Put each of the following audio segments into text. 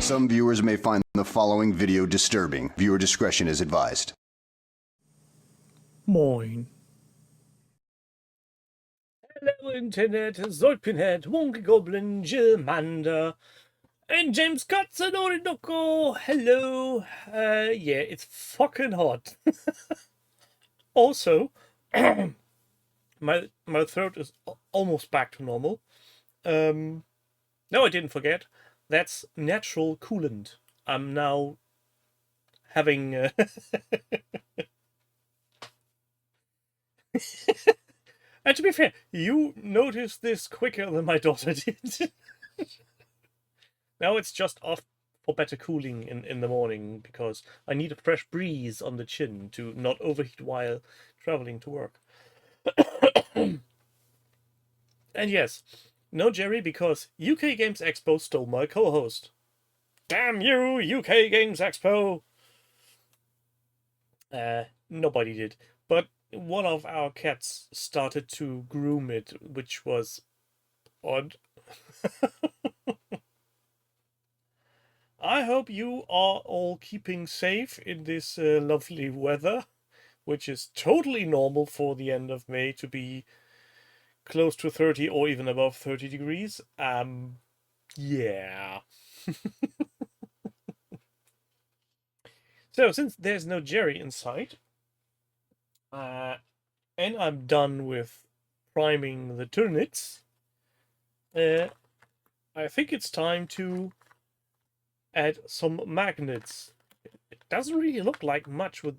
Some viewers may find the following video disturbing. Viewer discretion is advised. Moin. Hello Internet, Zoidpinhead, Wonky Goblin, Jillmander, and James Cutts and Orinoco. Hello. Yeah, it's fucking hot. Also, my throat is almost back to normal. No, I didn't forget. That's natural coolant. I'm now having... And to be fair, you noticed this quicker than my daughter did. Now it's just off for better cooling in the morning, because I need a fresh breeze on the chin to not overheat while traveling to work. And yes, no Gerry, because UK Games Expo stole my co-host. Damn you, UK Games Expo! Nobody did. But one of our cats started to groom it, which was odd. I hope you are all keeping safe in this lovely weather, which is totally normal for the end of May to be close to 30 or even above 30 degrees. Yeah. So, since there's no Gerry in sight, and I'm done with priming the turnips, I think it's time to add some magnets. It doesn't really look like much with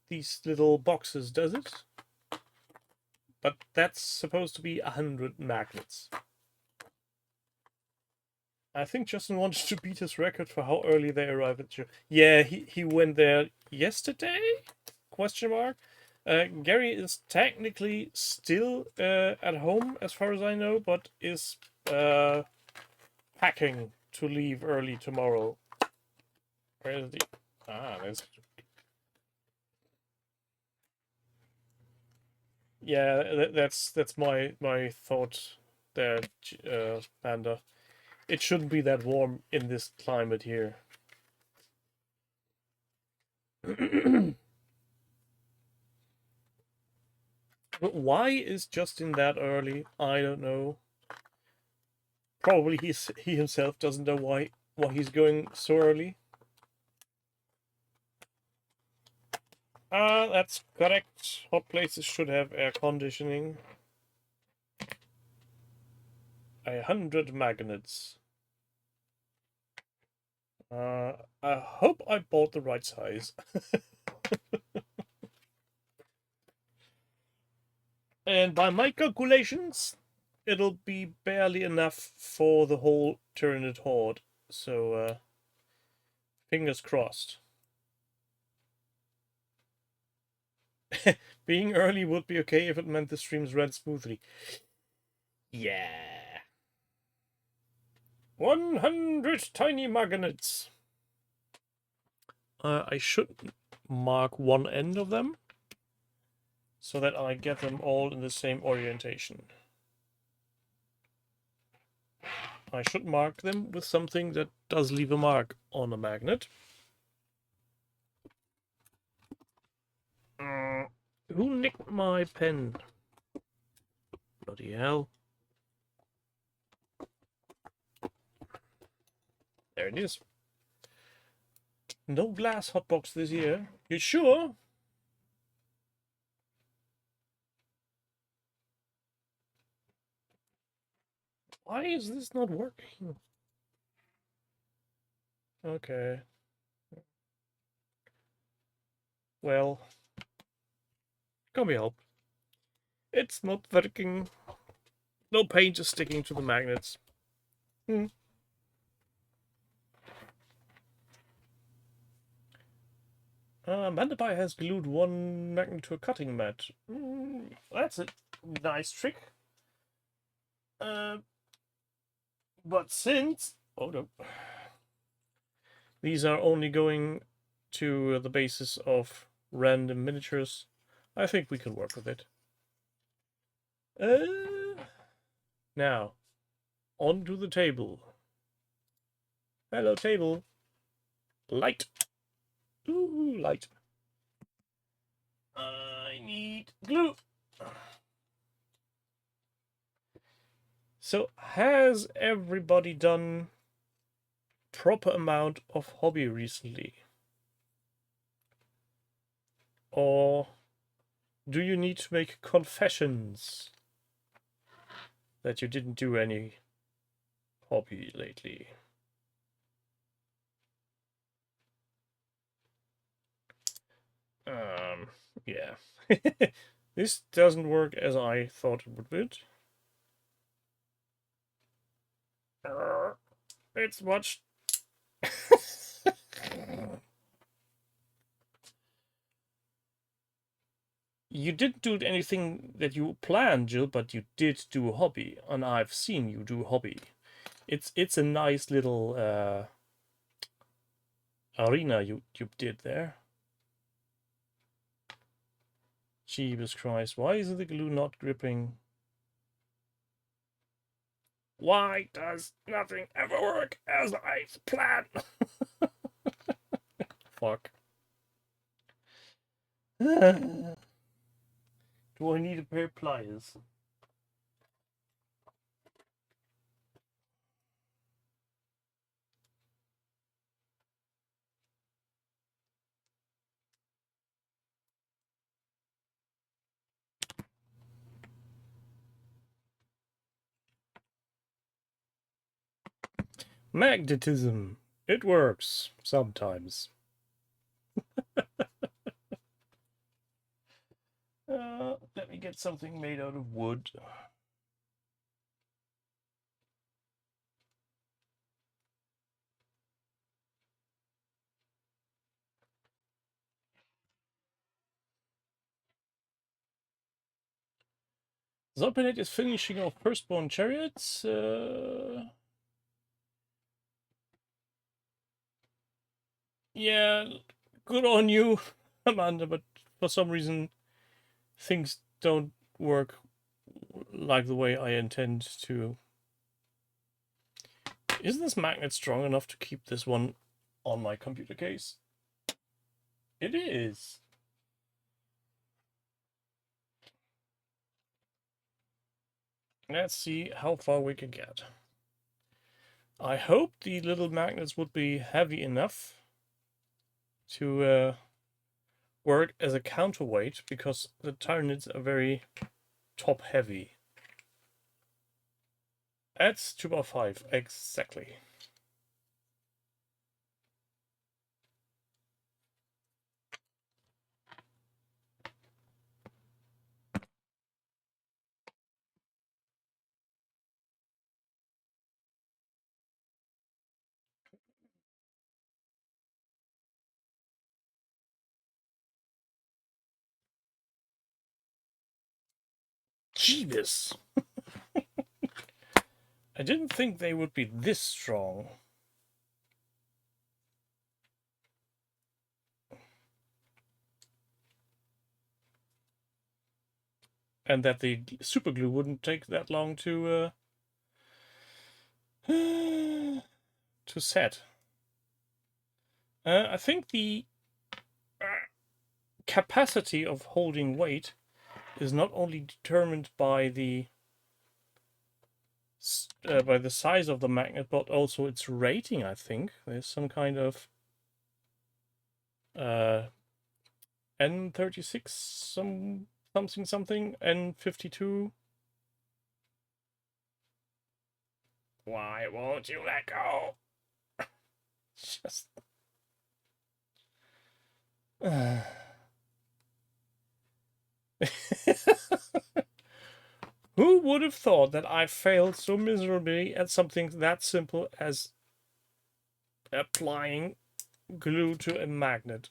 these little boxes, does it? But that's supposed to be 100 magnets. I think Justin wanted to beat his record for how early they arrive at the show. Yeah, he went there yesterday? Question mark. Gerry is technically still at home, as far as I know, but is packing to leave early tomorrow. Where is the... Ah, there's... Yeah, that's my thought there, Panda. It shouldn't be that warm in this climate here. But why is Justin that early? I don't know. Probably he himself doesn't know why he's going so early. That's correct. Hot places should have air conditioning. 100 magnets. I hope I bought the right size. And by my calculations, it'll be barely enough for the whole Tyranid horde. So, fingers crossed. Being early would be okay if it meant the streams ran smoothly. Yeah. 100 tiny magnets. I should mark one end of them, so that I get them all in the same orientation. I should mark them with something that does leave a mark on a magnet. Who nicked my pen? Bloody hell. There it is. No glass hotbox this year. You sure? Why is this not working? Okay. Well, can we help? It's not working. No paint is sticking to the magnets. Mandapie has glued one magnet to a cutting mat. That's a nice trick. But since... Oh no. These are only going to the basis of random miniatures, I think we can work with it. Now, onto the table. Hello, table. Light. Ooh, light. I need glue. So, has everybody done proper amount of hobby recently? Or do you need to make confessions that you didn't do any hobby lately? Yeah. This doesn't work as I thought it would. It's much. You didn't do anything that you planned, Jill, but you did do hobby, and I've seen you do hobby. It's a nice little arena you did there. Jesus Christ, why is the glue not gripping? Why does nothing ever work as I planned? Fuck. Do I need a pair of pliers? Magnetism. It works sometimes. Let me get something made out of wood. Zopinate is finishing off Firstborn Chariots. Yeah, good on you, Amanda, but for some reason things don't work like the way I intend to. Is this magnet strong enough to keep this one on my computer case? It is. Let's see how far we can get. I hope the little magnets would be heavy enough to work as a counterweight, because the Tyranids are very top heavy. That's 2x5, exactly. Jeebus! I didn't think they would be this strong. And that the super glue wouldn't take that long to set. I think the capacity of holding weight is not only determined by the size of the magnet, but also its rating. I think there's some kind of N36 something N52. Why won't you let go? Just who would have thought that I failed so miserably at something that simple as applying glue to a magnet?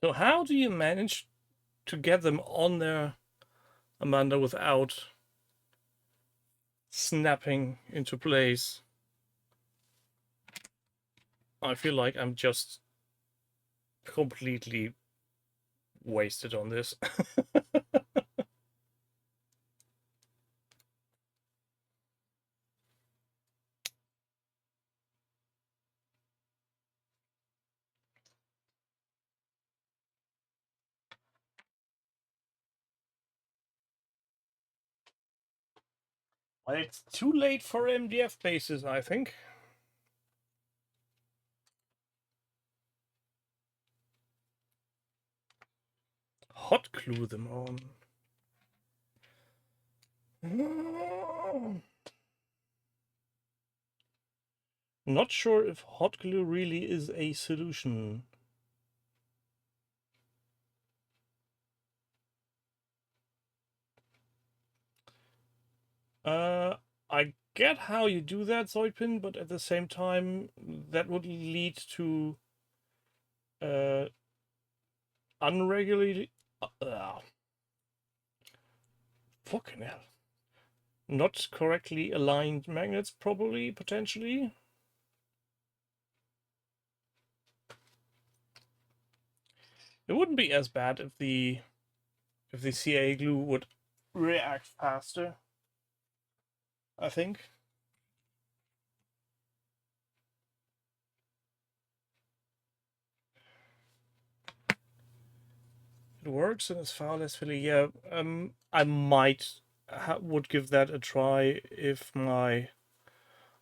So how do you manage get them on there, Amanda, without snapping into place, I feel like I'm just completely wasted on this. Well, it's too late for MDF bases, I think. Hot glue them on. Not sure if hot glue really is a solution. I get how you do that, Zoidpin, but at the same time, that would lead to unregulated. Fucking hell. Not correctly aligned magnets, probably, potentially. It wouldn't be as bad if the CA glue would react faster, I think. It works and it's far less filly. Yeah, I might would give that a try if my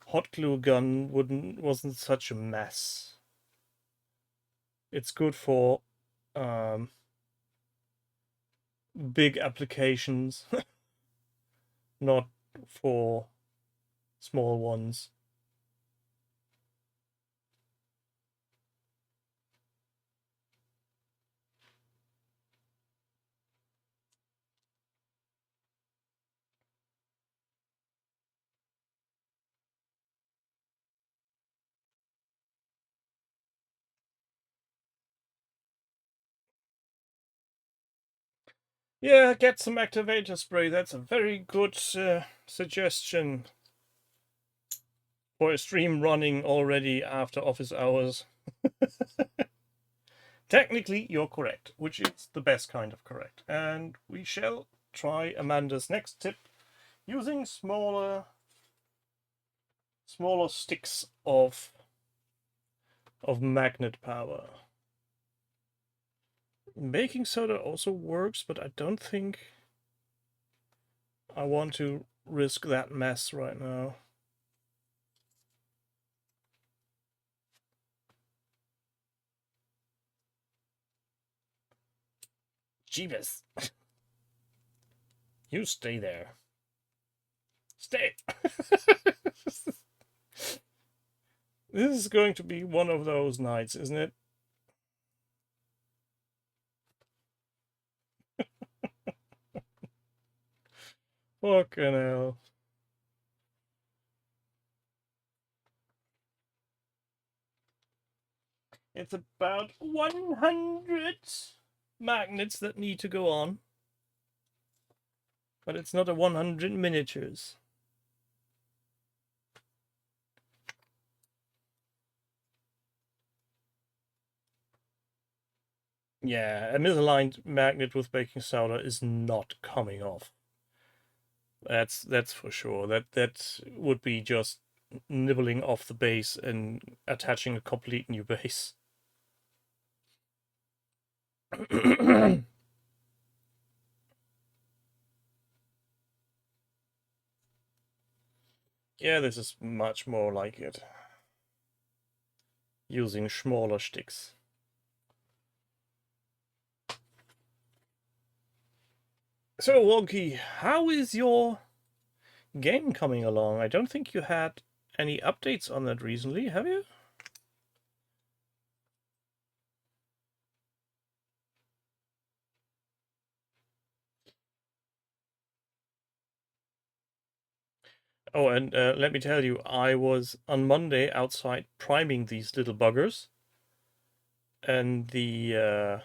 hot glue gun wasn't such a mess. It's good for big applications, not for small ones. Yeah, get some activator spray. That's a very good suggestion for a stream running already after office hours. Technically, you're correct, which is the best kind of correct. And we shall try Amanda's next tip using smaller sticks of magnet power. Baking soda also works, but I don't think I want to risk that mess right now. Jeebus. You stay there. Stay. This is going to be one of those nights, isn't it? Fucking hell. It's about 100 magnets that need to go on. But it's not a 100 miniatures. Yeah, a misaligned magnet with baking soda is not coming off. That's for sure. That would be just nibbling off the base and attaching a complete new base. Yeah, this is much more like it. Using smaller sticks. So, Wonky, how is your game coming along? I don't think you had any updates on that recently, have you? Oh, and let me tell you, I was on Monday outside priming these little buggers. And the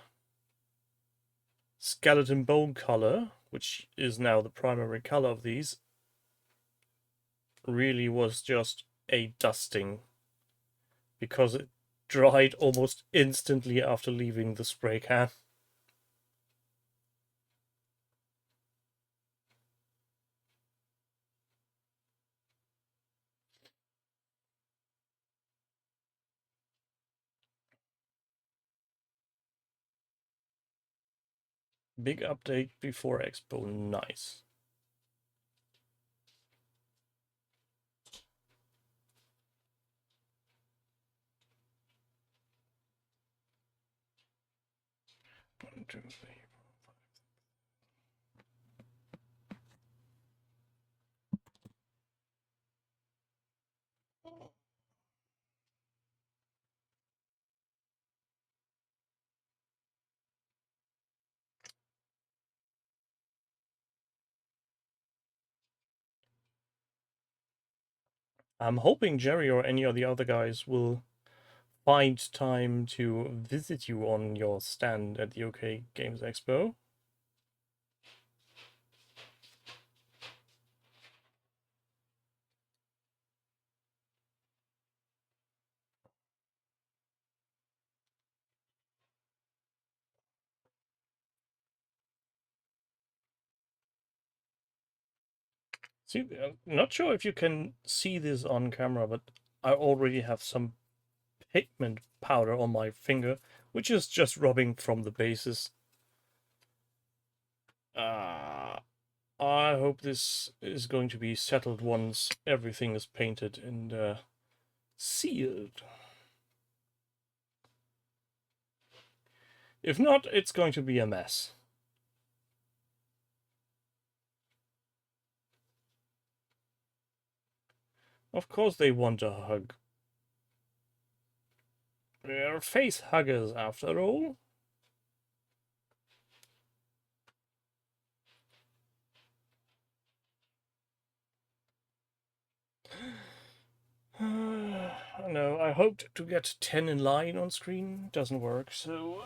skeleton bone color, which is now the primary color of these, really was just a dusting, because it dried almost instantly after leaving the spray can. Big update before Expo, nice. One, two, three. I'm hoping Gerry or any of the other guys will find time to visit you on your stand at the UK Games Expo. See, I'm not sure if you can see this on camera, but I already have some pigment powder on my finger, which is just rubbing from the bases. I hope this is going to be settled once everything is painted and sealed. If not, it's going to be a mess. Of course they want a hug. They're face huggers after all. No, I hoped to get 10 in line on screen. Doesn't work, so...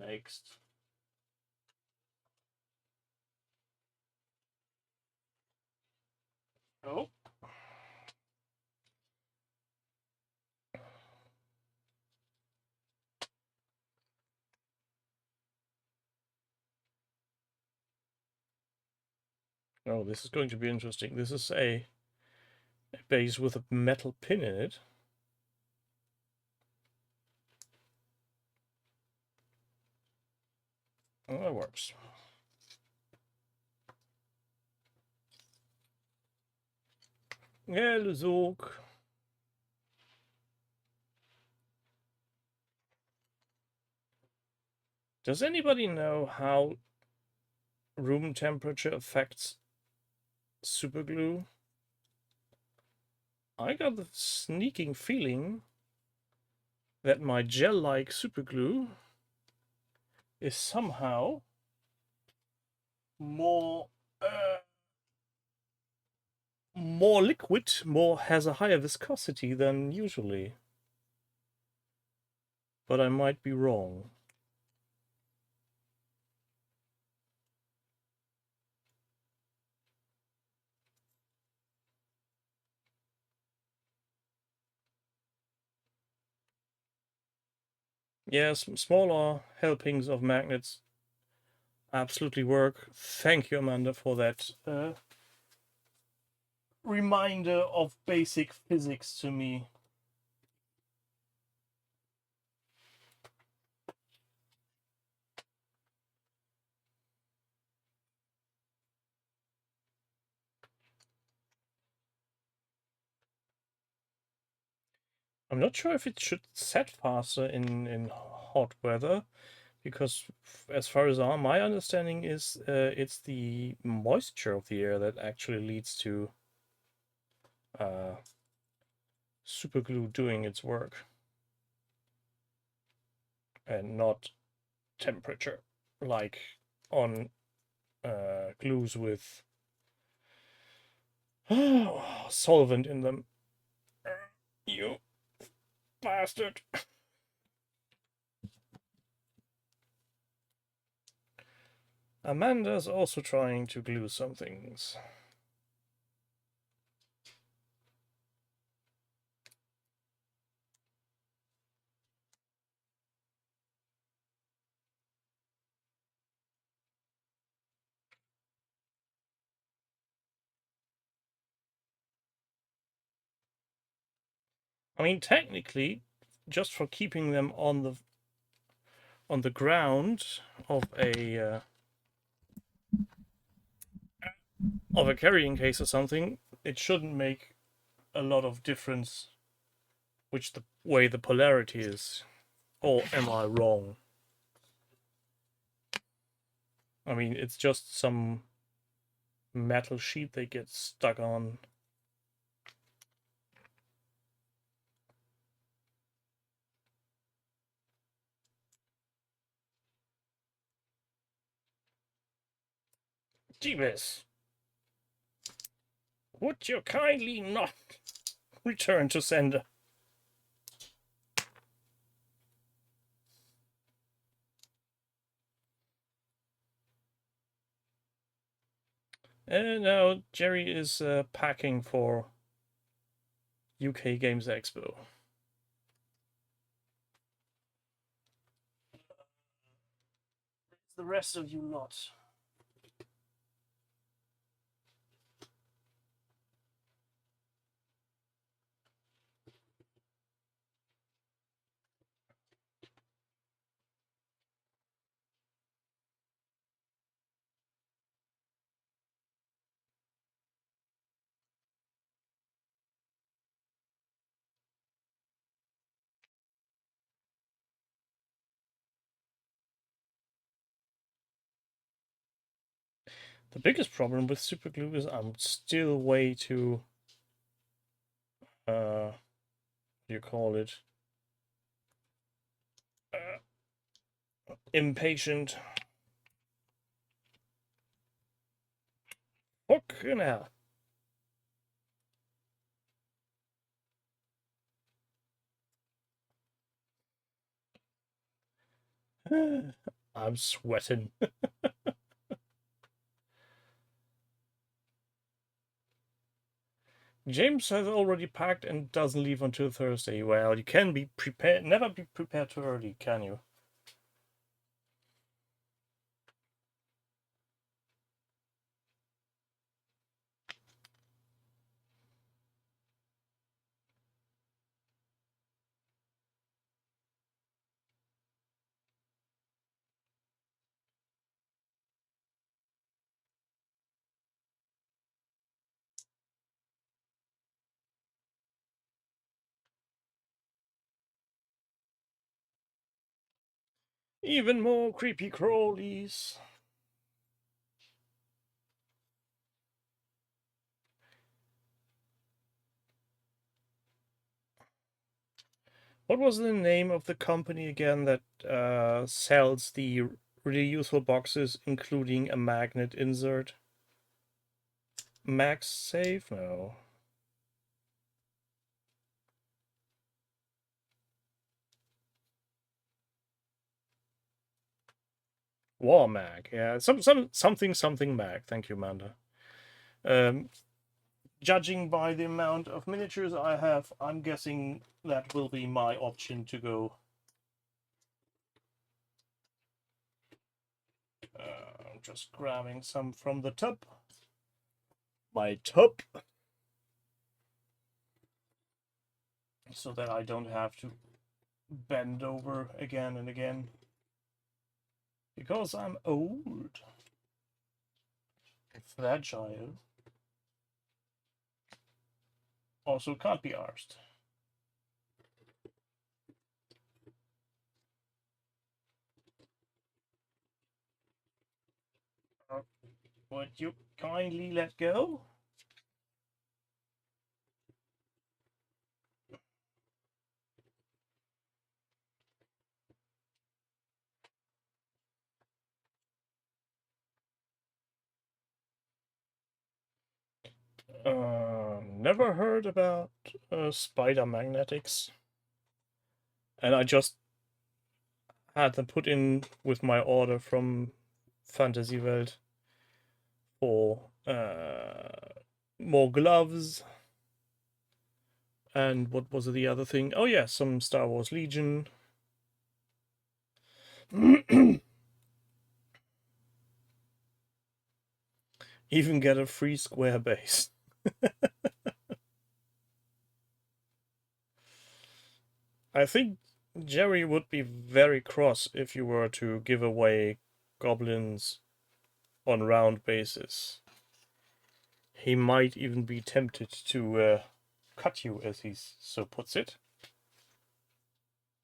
next. Oh. Oh, this is going to be interesting. This is a base with a metal pin in it. Oh, that works. Yeah, Luzok. Does anybody know how room temperature affects superglue? I got the sneaking feeling that my gel-like superglue is somehow more liquid, has a higher viscosity than usually. But I might be wrong. Yes, smaller helpings of magnets absolutely work. Thank you, Amanda, for that reminder of basic physics to me. I'm not sure if it should set faster in hot weather, because as far as my understanding is, it's the moisture of the air that actually leads to superglue doing its work, and not temperature, like on glues with solvent in them. You bastard. Amanda's also trying to glue some things. I mean, technically, just for keeping them on the ground of a carrying case or something, it shouldn't make a lot of difference which the way the polarity is. Or am I wrong? I mean, it's just some metal sheet they get stuck on. Jeebus! Would you kindly not return to sender? And now Gerry is packing for UK Games Expo. The rest of you lot. The biggest problem with superglue is I'm still way too what do you call it? Impatient. Fucking hell. I'm sweating. James has already packed and doesn't leave until Thursday. Well, you can be prepared. Never be prepared too early, can you? Even more creepy crawlies. What was the name of the company again that sells the really useful boxes, including a magnet insert? Max Safe? No. War Mag, yeah, something Mag. Thank you, Amanda. Judging by the amount of miniatures I have, I'm guessing that will be my option to go. I'm just grabbing some from the tub. My tub. So that I don't have to bend over again and again. Because I'm old. Fragile. Also can't be arsed. Would you kindly let go? Never heard about spider magnetics. And I just had them put in with my order from Fantasy Welt for more gloves. And what was the other thing? Oh yeah, some Star Wars Legion. Even get a free square base. I think Gerry would be very cross if you were to give away goblins on round basis. He might even be tempted to cut you, as he so puts it.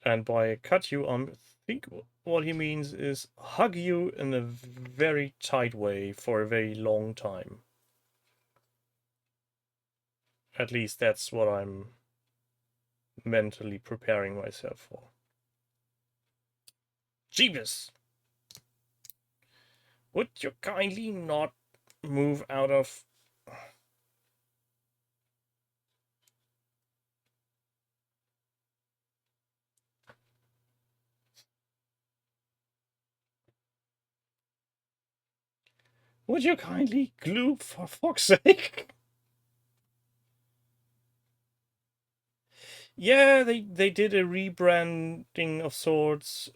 And by cut you, I think what he means is hug you in a very tight way for a very long time. At least that's what I'm mentally preparing myself for. Jeebus! Would you kindly not move out of... Would you kindly glue, for fuck's sake? Yeah, they did a rebranding of sorts.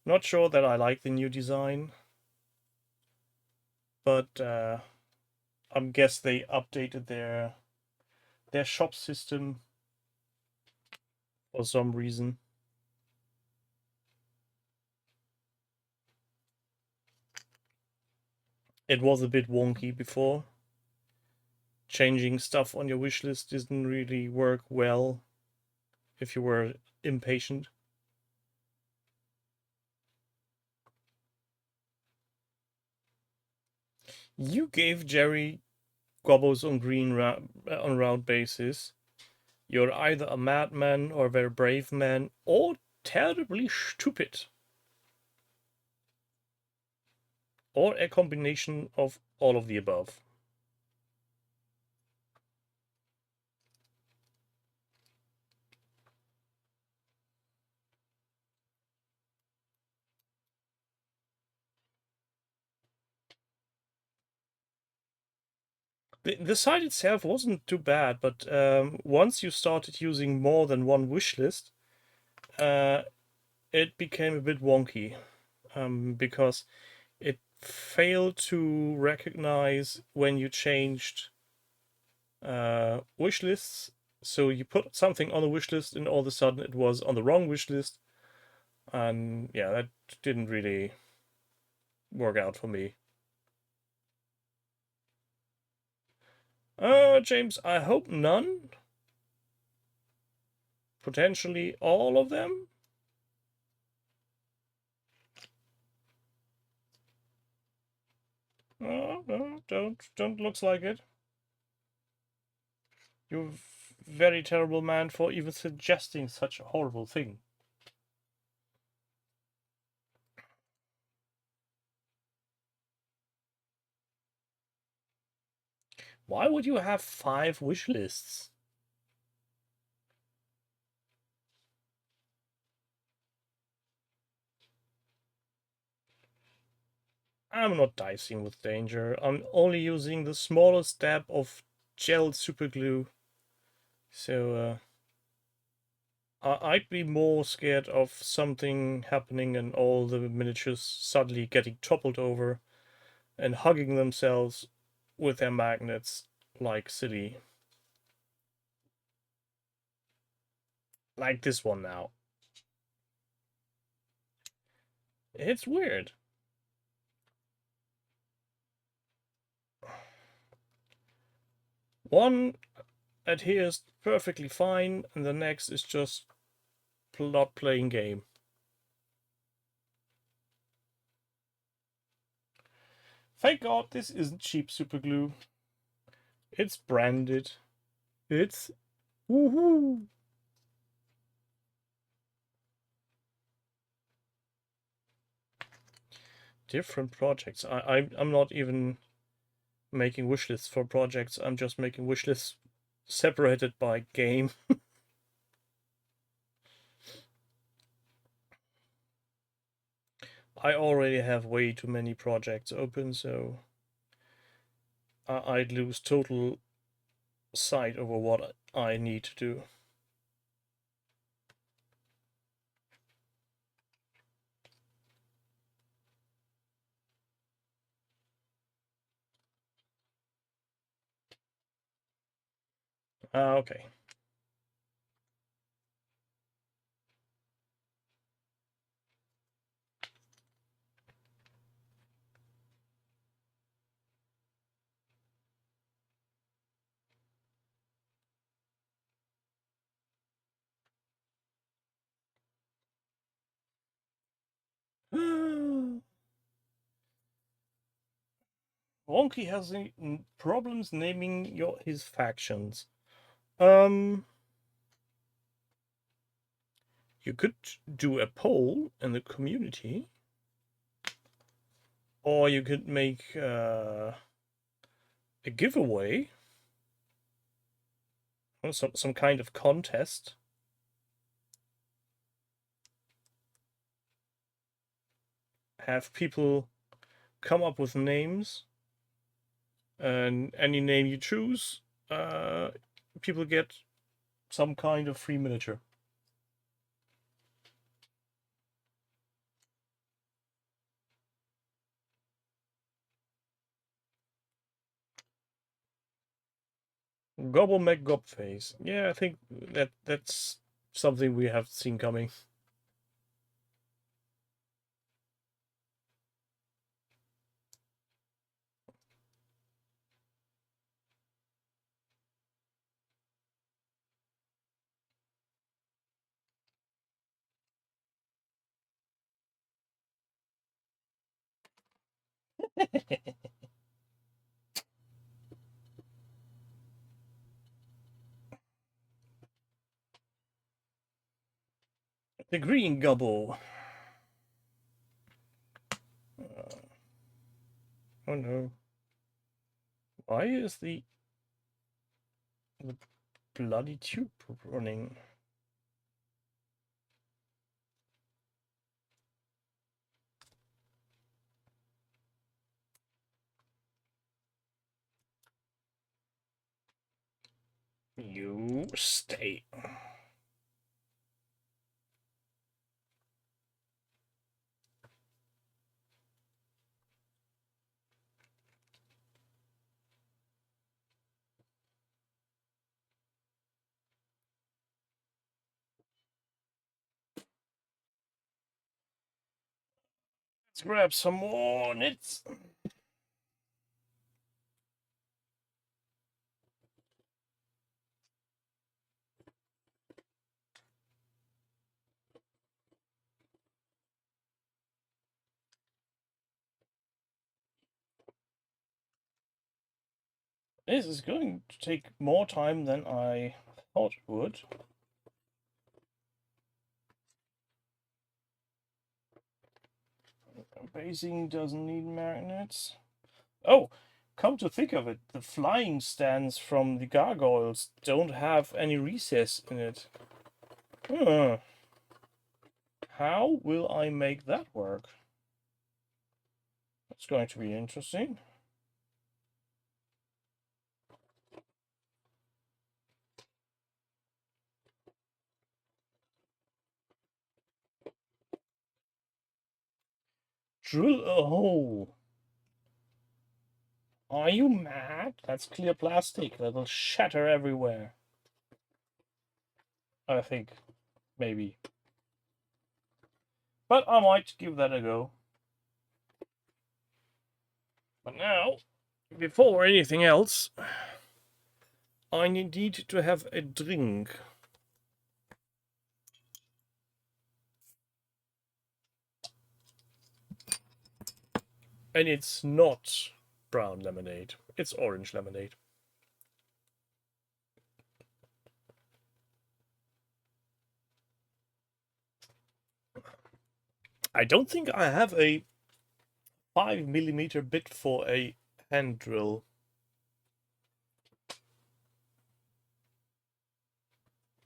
Not sure that I like the new design. But I guess they updated their shop system for some reason. It was a bit wonky before. Changing stuff on your wish list didn't really work well if you were impatient. You gave Gerry gobbles on green on round basis. You're either a madman or a very brave man, or terribly stupid. Or a combination of all of the above. The site itself wasn't too bad, but once you started using more than one wish list, it became a bit wonky because it failed to recognize when you changed wish lists. So you put something on a wish list, and all of a sudden it was on the wrong wish list, and yeah, that didn't really work out for me. James, I hope none. Potentially all of them. No, don't looks like it. You're a very terrible man for even suggesting such a horrible thing. Why would you have 5 wish lists? I'm not dicing with danger. I'm only using the smallest dab of gel superglue. So, I'd be more scared of something happening and all the miniatures suddenly getting toppled over and hugging themselves with their magnets like silly. Like this one now. It's weird. One adheres perfectly fine, and the next is just not playing game. Thank God this isn't cheap superglue. It's branded. It's woohoo. Different projects. I'm not even making wish lists for projects. I'm just making wish lists separated by game. I already have way too many projects open, so I'd lose total sight over what I need to do. Okay. Wonky has problems naming his factions. You could do a poll in the community, or you could make a giveaway, or some kind of contest. Have people come up with names, and any name you choose, people get some kind of free miniature. Gobble McGobface. Yeah, I think that's something we have seen coming. The green gobble. Oh no. Why is the bloody tube running? You stay. Let's grab some more nids. This is going to take more time than I thought it would. Basing doesn't need magnets. Oh, come to think of it, the flying stands from the gargoyles don't have any recess in it. How will I make that work? That's going to be interesting. Drill a hole. Are you mad? That's clear plastic. That'll shatter everywhere. I think. Maybe. But I might give that a go. But now, before anything else, I need to have a drink. And it's not brown lemonade. It's orange lemonade. I don't think I have a 5mm bit for a hand drill.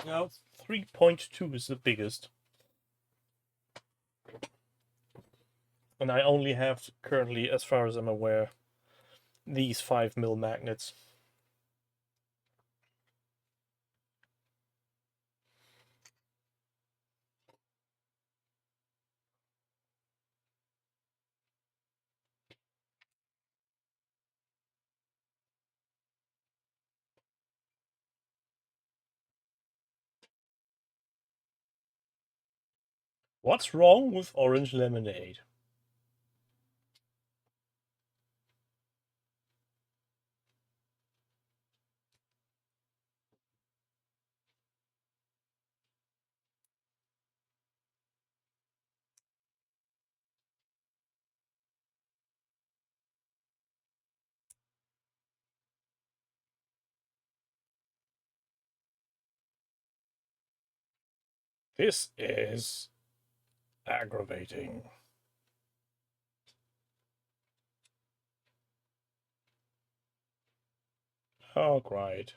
No, 3.2 is the biggest. And I only have currently, as far as I'm aware, these 5mm magnets. What's wrong with orange lemonade? This is aggravating. Oh, great.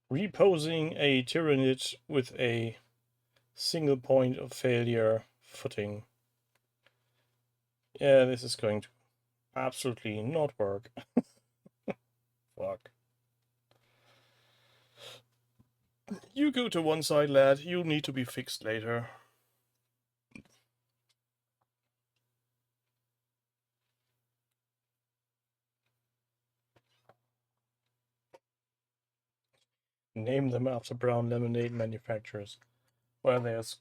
Reposing a tyrannid with a single point of failure footing. Yeah, this is going to absolutely not work. Fuck. You go to one side, lad. You'll need to be fixed later. Name them after brown lemonade manufacturers. Well, there's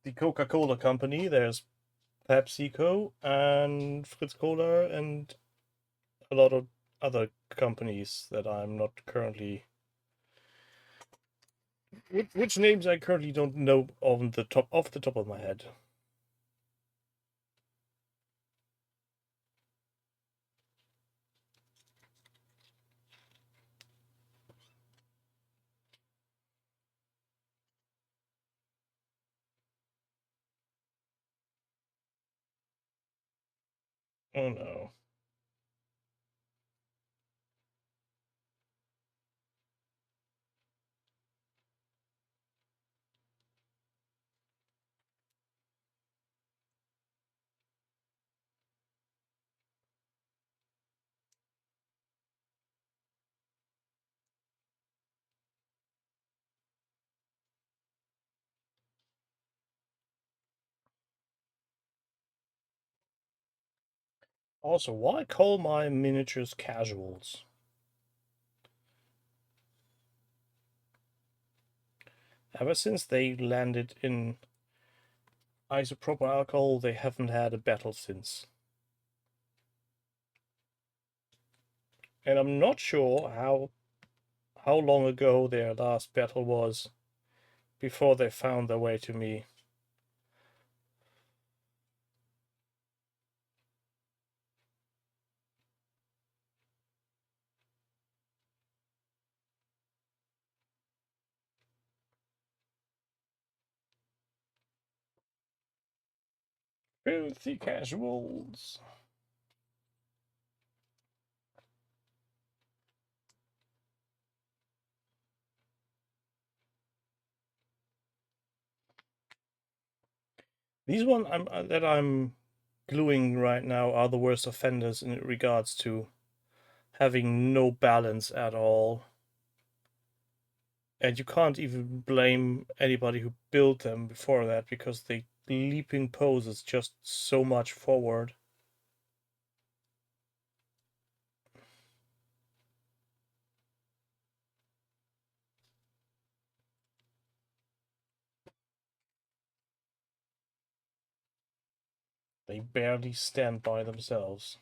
the Coca-Cola company, there's PepsiCo, and Fritz Cola, and a lot of other companies that I'm not currently... Which names I currently don't know off the top of my head. Oh no. Also, why call my miniatures casuals? Ever since they landed in isopropyl alcohol, they haven't had a battle since. And I'm not sure how long ago their last battle was before they found their way to me. Filthy casuals. These ones that I'm gluing right now are the worst offenders in regards to having no balance at all. And you can't even blame anybody who built them before that, because the leaping pose is just so much forward. They barely stand by themselves.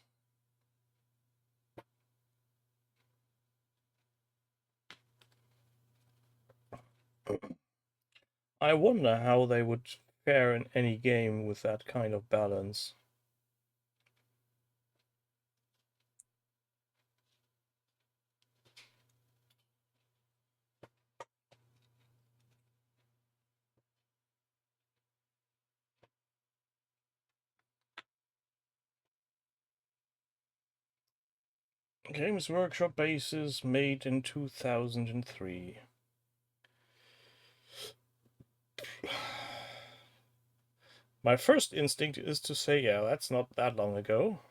I wonder how they would fare in any game with that kind of balance. Games Workshop bases made in 2003. My first instinct is to say, yeah, that's not that long ago.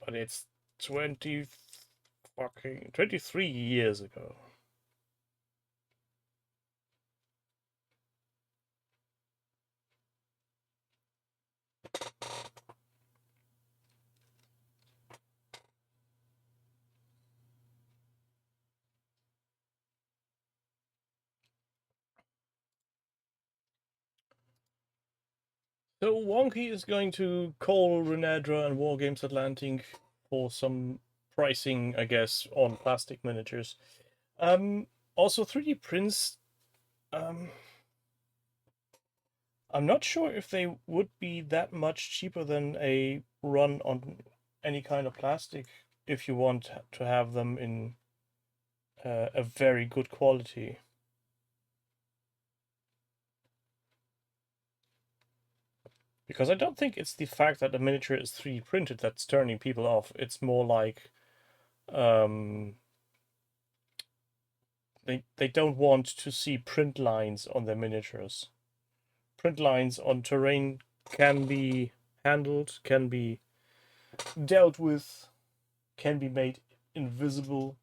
But it's 23 years ago. So Wonky is going to call Renadra and Wargames Atlantic for some pricing, I guess, on plastic miniatures. Also 3D prints. I'm not sure if they would be that much cheaper than a run on any kind of plastic if you want to have them in a very good quality. Because I don't think it's the fact that the miniature is 3D printed that's turning people off. It's more like they don't want to see print lines on their miniatures. Print lines on terrain can be handled, can be dealt with, can be made invisible.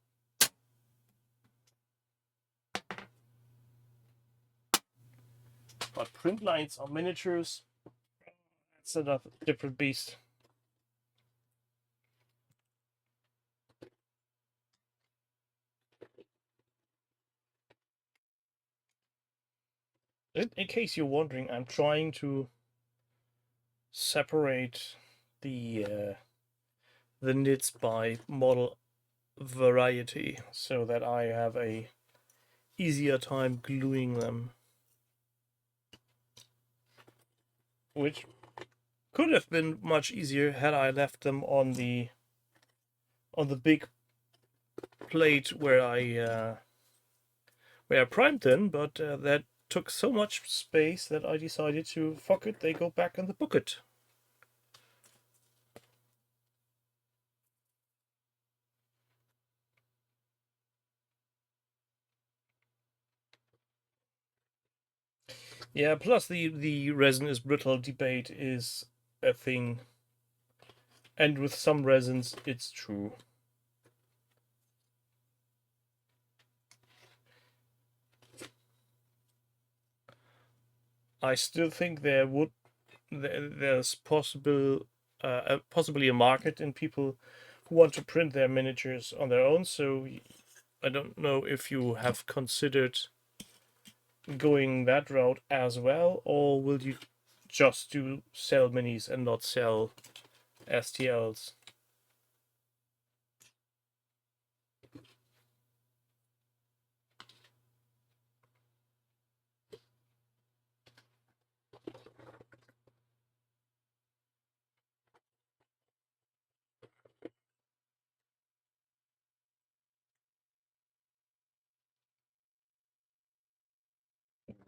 But print lines on miniatures, that's a different beast. In case you're wondering, I'm trying to separate the nids by model variety so that I have a easier time gluing them, which could have been much easier had I left them on the big plate where I primed them, but that took so much space that I decided to fuck it, they go back in the bucket. Yeah, plus the resin is brittle debate is a thing. And with some resins, it's true. I still think there's possibly a market in people who want to print their miniatures on their own. So I don't know if you have considered going that route as well, or will you just do sell minis and not sell STLs?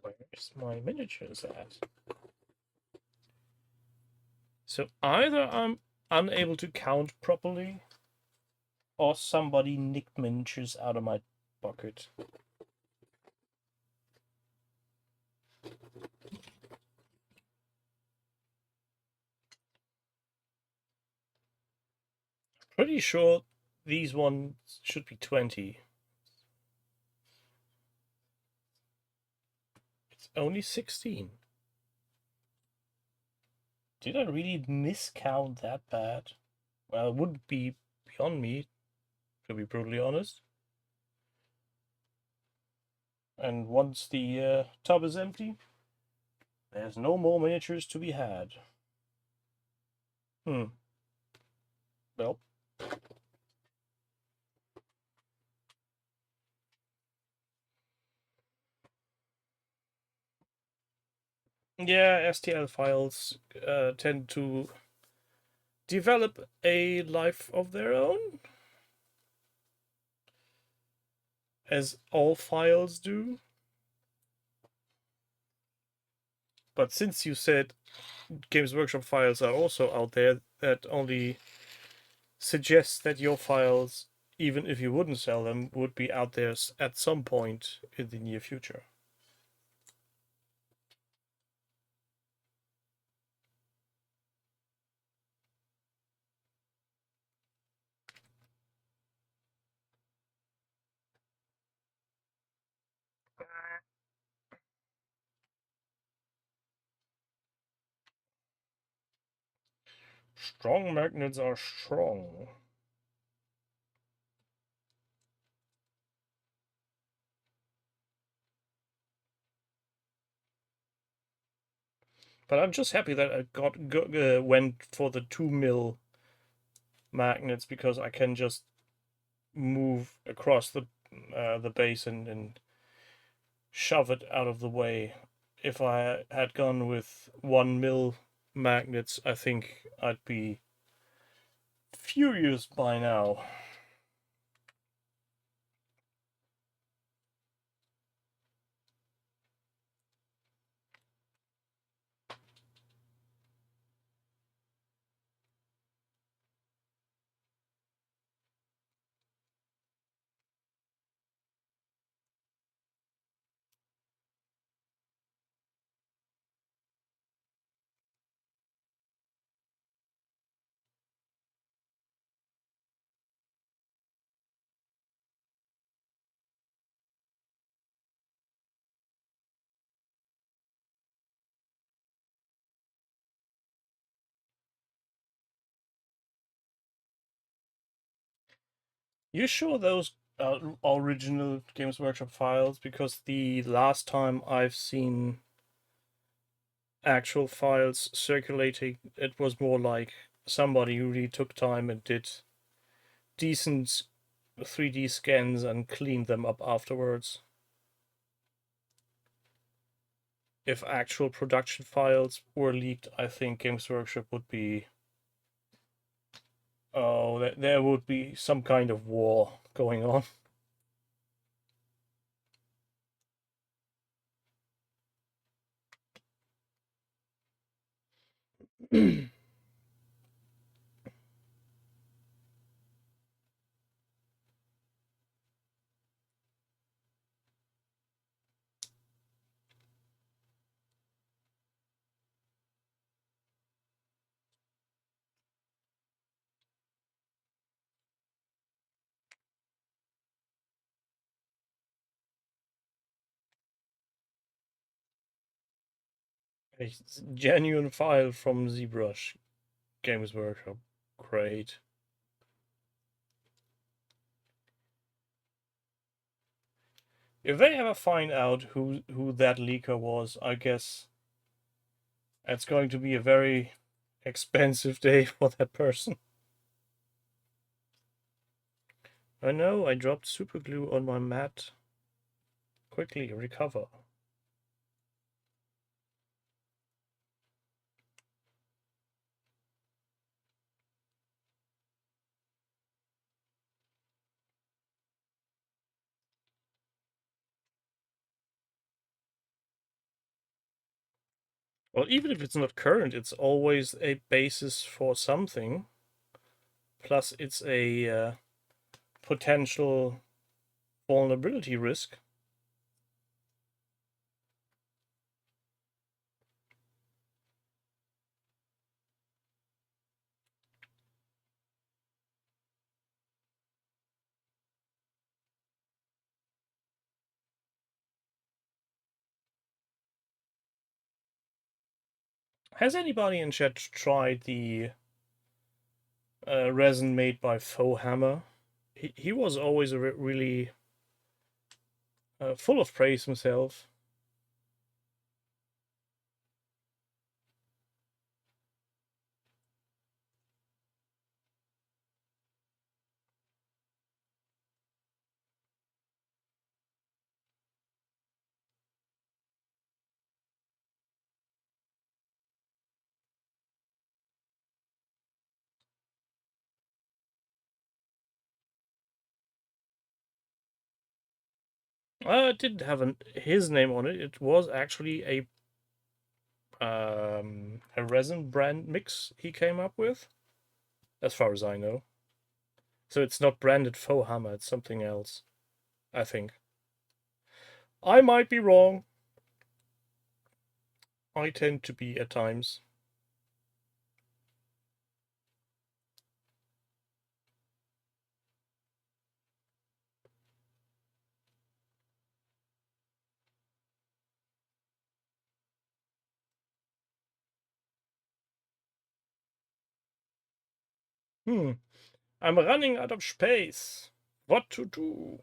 Where's my miniatures at? So either I'm unable to count properly, or somebody nicked miniatures out of my bucket. Pretty sure these ones should be 20. It's only 16. Did I really miscount that bad? Well, it wouldn't be beyond me, to be brutally honest. And once the tub is empty, there's no more miniatures to be had. Well. Yeah, STL files tend to develop a life of their own, as all files do. But since you said Games Workshop files are also out there, that only suggests that your files, even if you wouldn't sell them, would be out there at some point in the near future. Strong magnets are strong. But I'm just happy that I went for the 2 mil magnets, because I can just move across the base and shove it out of the way. If I had gone with 1 mil magnets, I think I'd be furious by now. You sure those are original Games Workshop files? Because the last time I've seen actual files circulating, it was more like somebody who really took time and did decent 3D scans and cleaned them up afterwards. If actual production files were leaked, I think Games Workshop would be... Oh, there would be some kind of war going on. A genuine file from ZBrush Games Workshop. Great. If they ever find out who that leaker was, I guess it's going to be a very expensive day for that person. I know, I dropped super glue on my mat. Quickly, recover. Well, even if it's not current, it's always a basis for something. Plus, it's a potential vulnerability risk. Has anybody in chat tried the resin made by Faux Hammer? He was always a really full of praise himself. It didn't have his name on it. It was actually a resin brand mix he came up with, as far as I know. So it's not branded Faux Hammer, it's something else, I think. I might be wrong. I tend to be at times. I'm running out of space. What to do?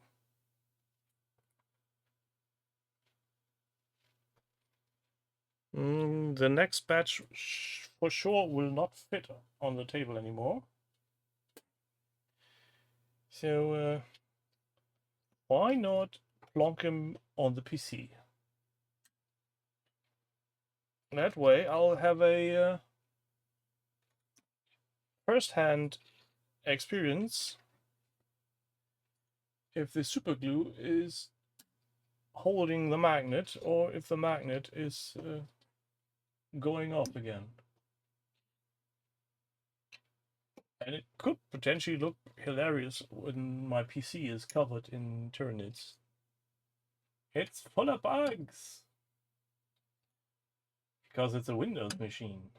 The next batch for sure will not fit on the table anymore. So why not plonk him on the PC? That way I'll have a first-hand experience if the super glue is holding the magnet or if the magnet is going off again. And it could potentially look hilarious when my PC is covered in Tyranids. It's full of bugs! Because it's a Windows machine.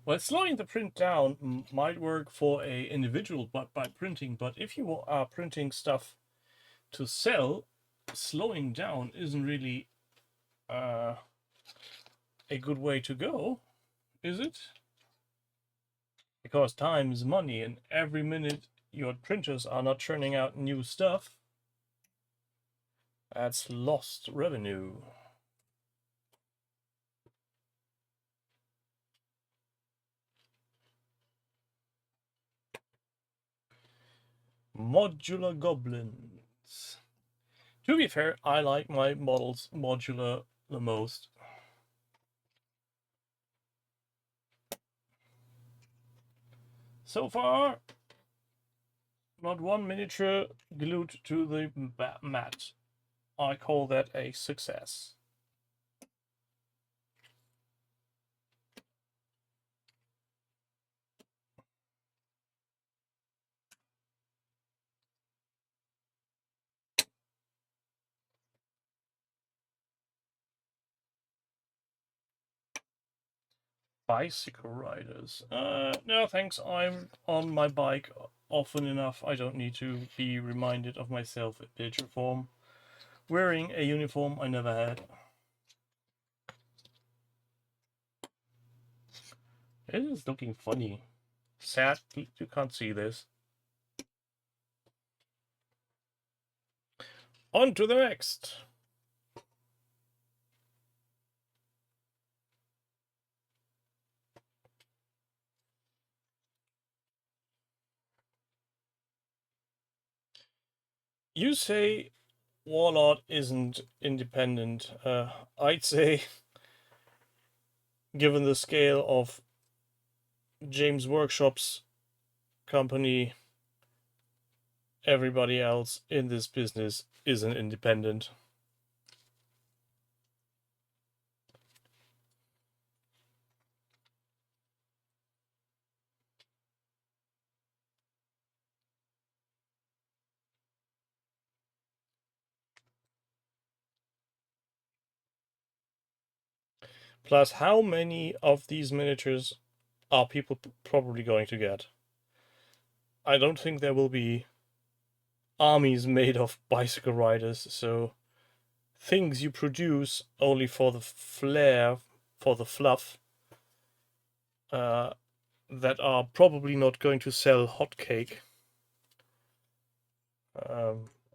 Well, slowing the print down might work for a individual by printing, but if you are printing stuff to sell, slowing down isn't really a good way to go, is it? Because time is money, and every minute your printers are not churning out new stuff, that's lost revenue. Modular goblins. To be fair, I like my models modular the most. So far, not one miniature glued to the mat. I call that a success. Bicycle riders. No thanks, I'm on my bike often enough. I don't need to be reminded of myself in picture form. Wearing a uniform I never had. It is looking funny. Sad you can't see this. On to the next. You say Warlord isn't independent. I'd say, given the scale of James Workshop's company, everybody else in this business isn't independent. Plus, how many of these miniatures are people probably going to get? I don't think there will be armies made of bicycle riders, so things you produce only for the flair, for the fluff, that are probably not going to sell hotcake.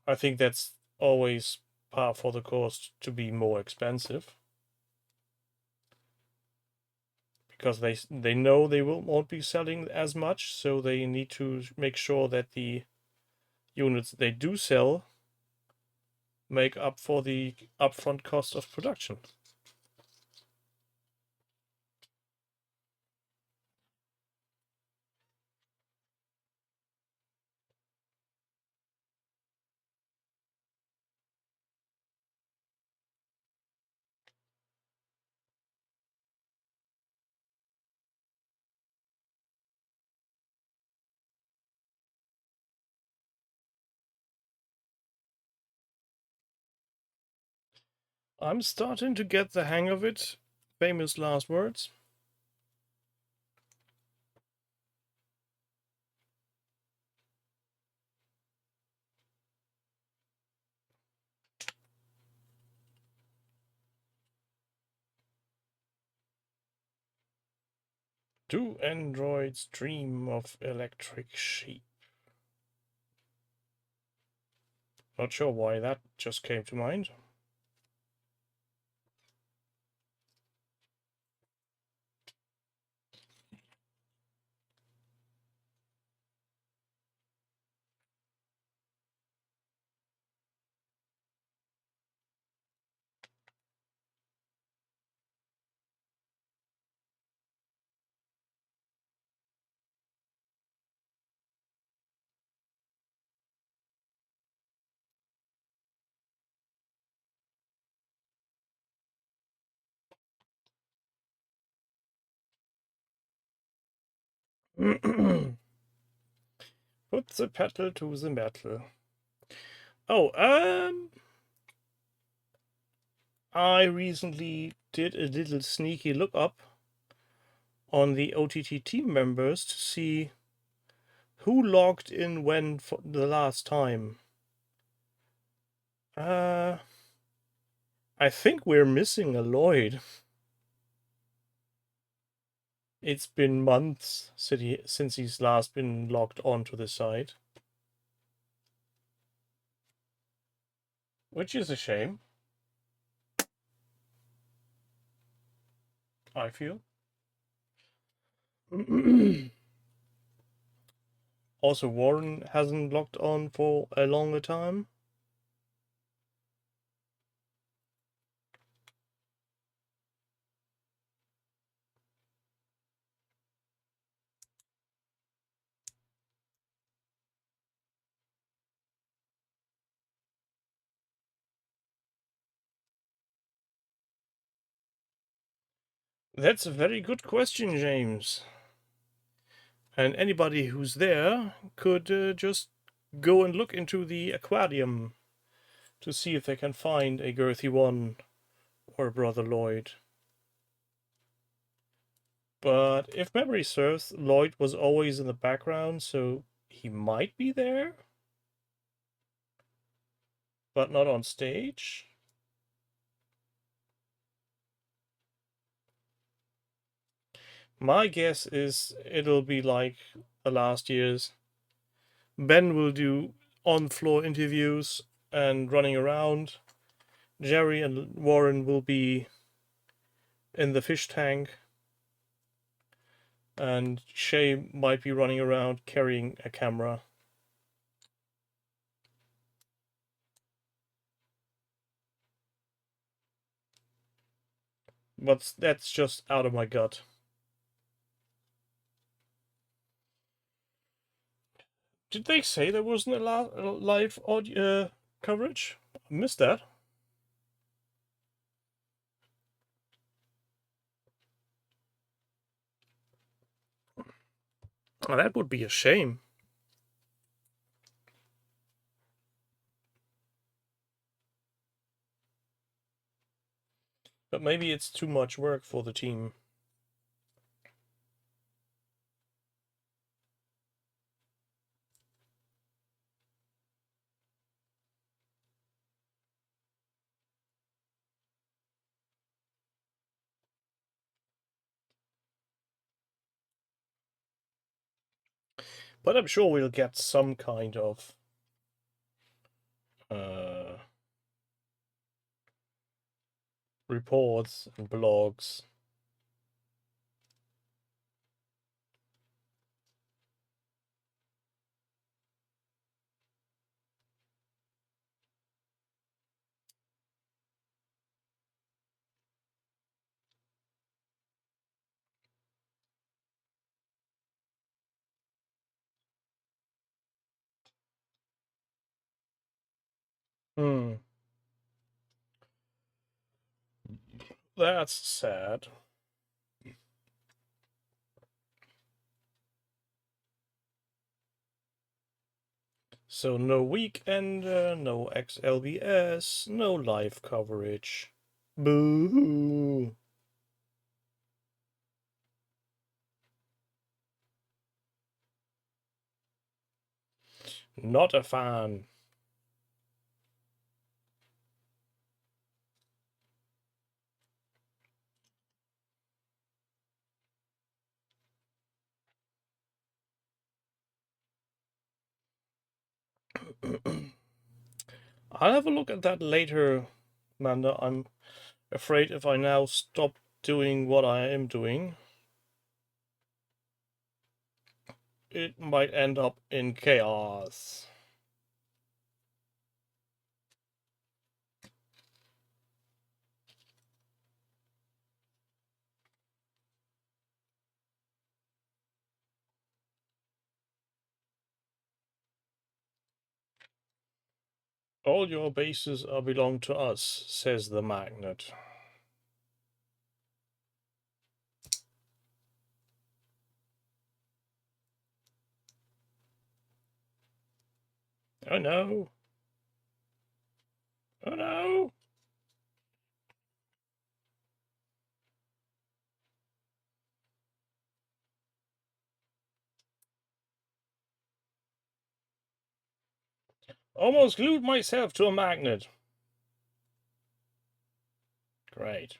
I think that's always par for the course to be more expensive. Because they know they won't be selling as much, so they need to make sure that the units they do sell make up for the upfront cost of production. I'm starting to get the hang of it. Famous last words. Do androids dream of electric sheep? Not sure why that just came to mind. Put the pedal to the metal. Oh, I recently did a little sneaky look up on the OTT team members to see who logged in when for the last time. I think we're missing a Lloyd. It's been months since he's last been logged onto the site. Which is a shame, I feel. Also, Warren hasn't logged on for a longer time. That's a very good question, James. And anybody who's there could just go and look into the aquarium to see if they can find a Girthy 1 or Brother Lloyd. But if memory serves, Lloyd was always in the background, so he might be there, but not on stage. My guess is it'll be like the last years. Ben will do on-floor interviews and running around. Gerry and Warren will be in the fish tank. And Shay might be running around carrying a camera. But that's just out of my gut. Did they say there wasn't a live audio coverage? I missed that. Oh, that would be a shame. But maybe it's too much work for the team. But I'm sure we'll get some kind of reports and blogs. That's sad. So no weekend, no XLBS, no live coverage. Boo. Not a fan. I'll have a look at that later, Amanda. I'm afraid if I now stop doing what I am doing, it might end up in chaos. All your bases belong to us, says the magnet. Oh no. Oh no. Almost glued myself to a magnet. Great.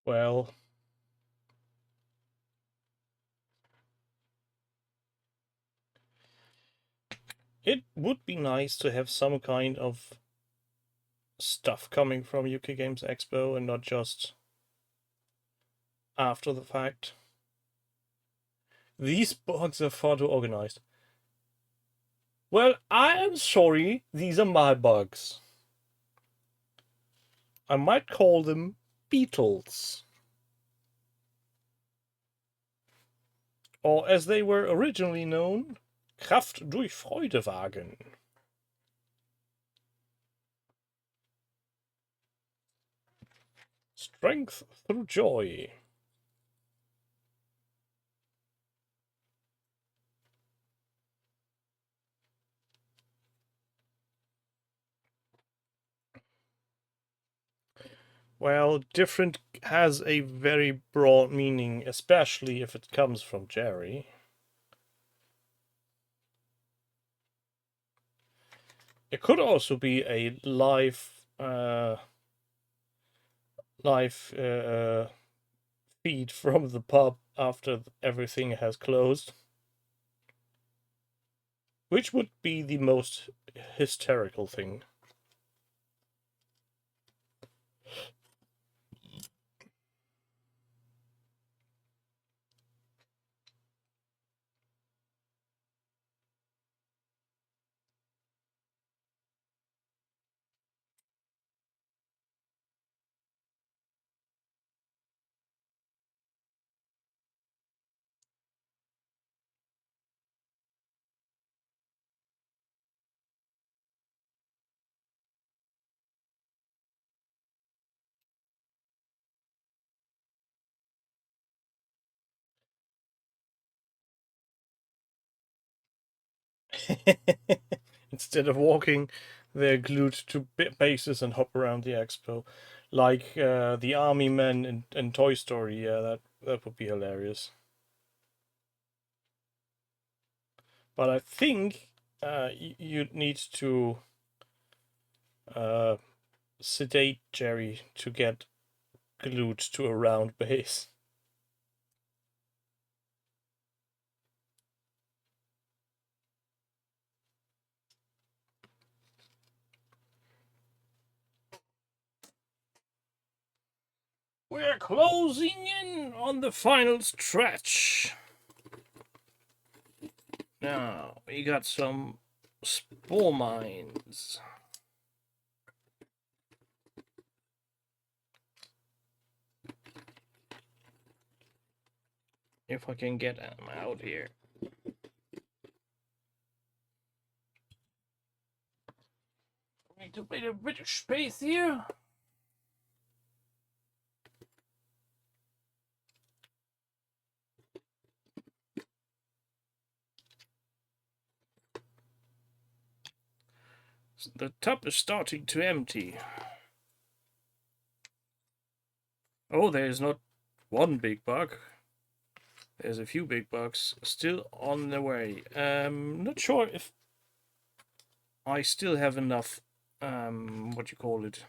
Well, it would be nice to have some kind of stuff coming from UK Games Expo and not just after the fact. These bugs are far too organized. Well, I am sorry, these are my bugs. I might call them beetles. Or as they were originally known, Kraft durch Freudewagen. Strength through joy. Well, different has a very broad meaning, especially if it comes from Gerry. It could also be a live feed from the pub after everything has closed, which would be the most hysterical thing. Instead of walking, they're glued to bases and hop around the expo, like the army men in Toy Story. Yeah, that would be hilarious. But I think you'd need to sedate Gerry to get glued to a round base. We're closing in on the final stretch. Now, we got some spore mines. If I can get them out here. Need to make a bit of space here. The tub is starting to empty. Oh, there's not one big bug. There's a few big bugs still on the way. Not sure if I still have enough, what you call it,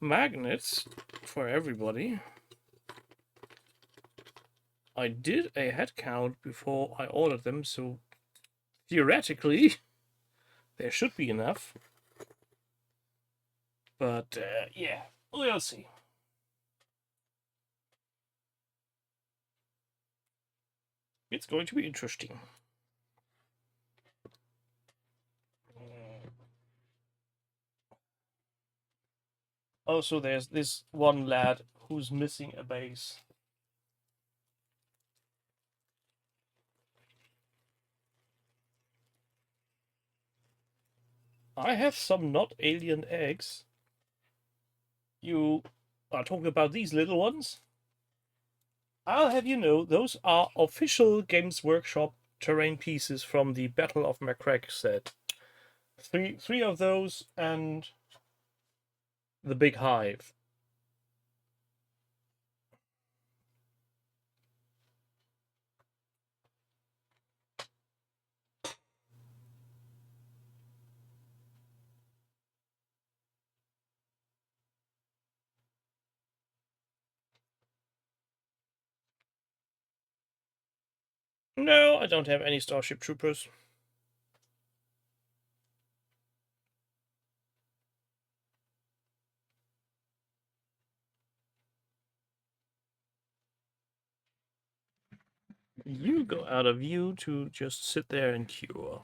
magnets for everybody. I did a head count before I ordered them, so theoretically there should be enough. But yeah, we'll see. It's going to be interesting. Also, there's this one lad who's missing a base. I have some not alien eggs. You are talking about these little ones? I'll have you know, those are official Games Workshop terrain pieces from the Battle of MacLeod set. Three of those and the big hive. No, I don't have any Starship Troopers. You go out of view to just sit there and cure.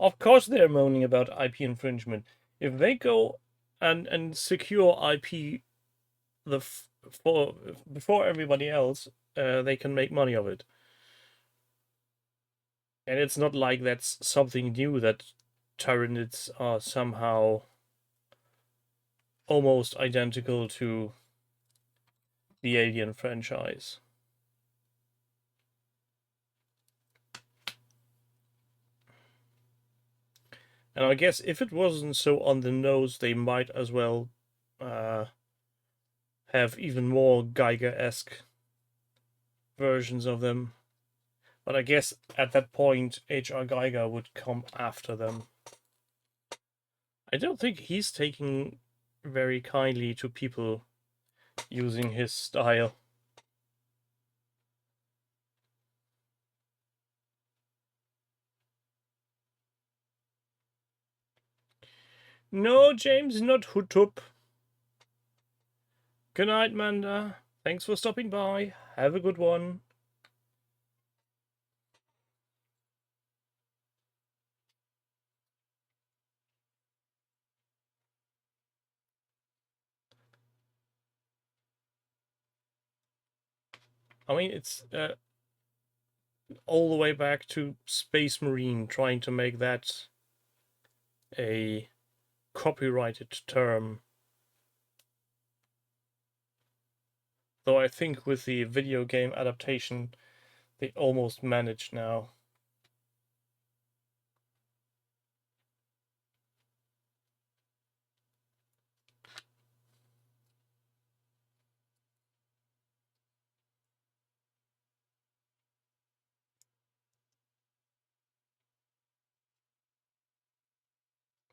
Of course they're moaning about IP infringement. If they go and secure IP before everybody else, they can make money of it. And it's not like that's something new that Tyranids are somehow almost identical to the Alien franchise. And I guess if it wasn't so on the nose, they might as well have even more Geiger-esque versions of them. But I guess at that point, H.R. Geiger would come after them. I don't think he's taking very kindly to people using his style. No, James, not Hutup. Good night, Manda. Thanks for stopping by. Have a good one. I mean, it's all the way back to Space Marine, trying to make that a copyrighted term. Though I think with the video game adaptation, they almost managed now.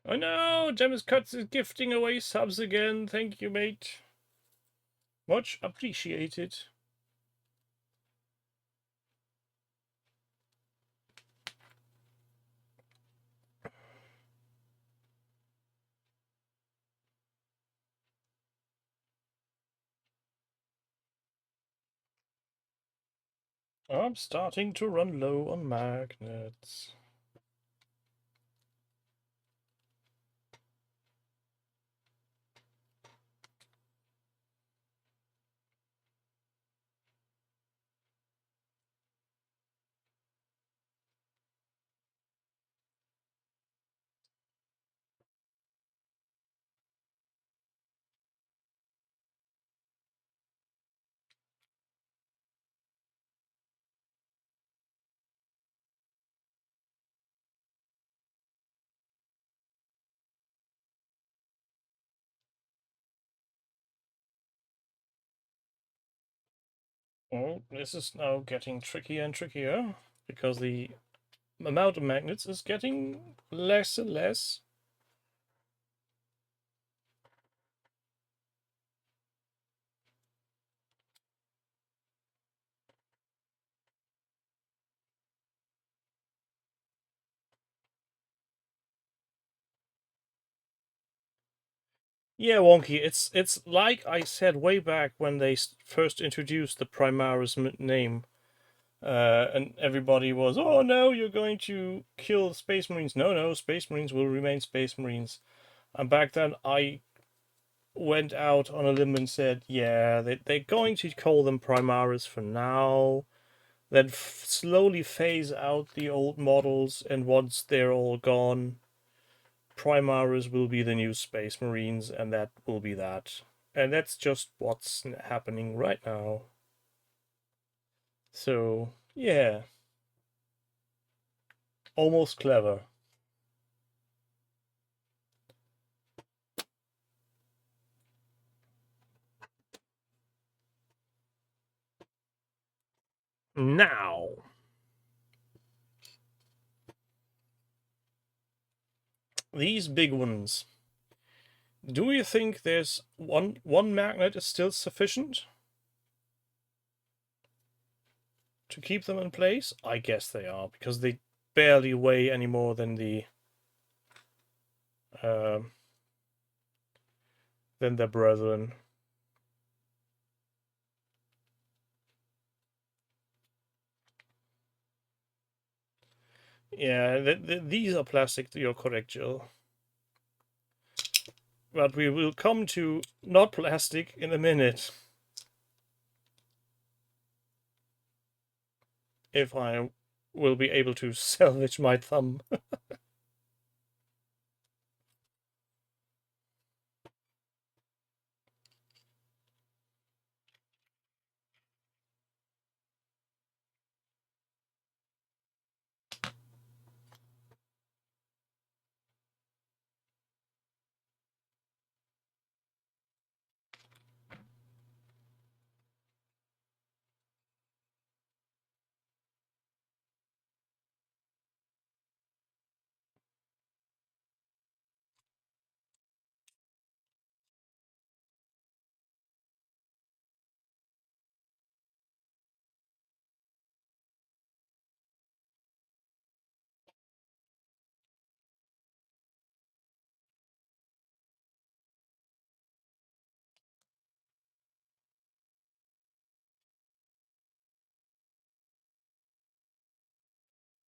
Oh no, James Cuts is gifting away subs again. Thank you, mate. Much appreciated. I'm starting to run low on magnets. Oh, this is now getting trickier and trickier because the amount of magnets is getting less and less. Yeah, Wonky, it's like I said way back when they first introduced the Primaris name. And everybody was, oh no, you're going to kill Space Marines. No, no, Space Marines will remain Space Marines. And back then I went out on a limb and said, yeah, they're going to call them Primaris for now, then slowly phase out the old models, and once they're all gone, Primaris will be the new Space Marines, and that will be that. And that's just what's happening right now. So, yeah. Almost clever. Now, these big ones. Do you think there's one magnet is still sufficient to keep them in place? I guess they are, because they barely weigh any more than uh, their brethren. Yeah, these are plastic. You're correct, Jill. But we will come to not plastic in a minute. If I will be able to salvage my thumb.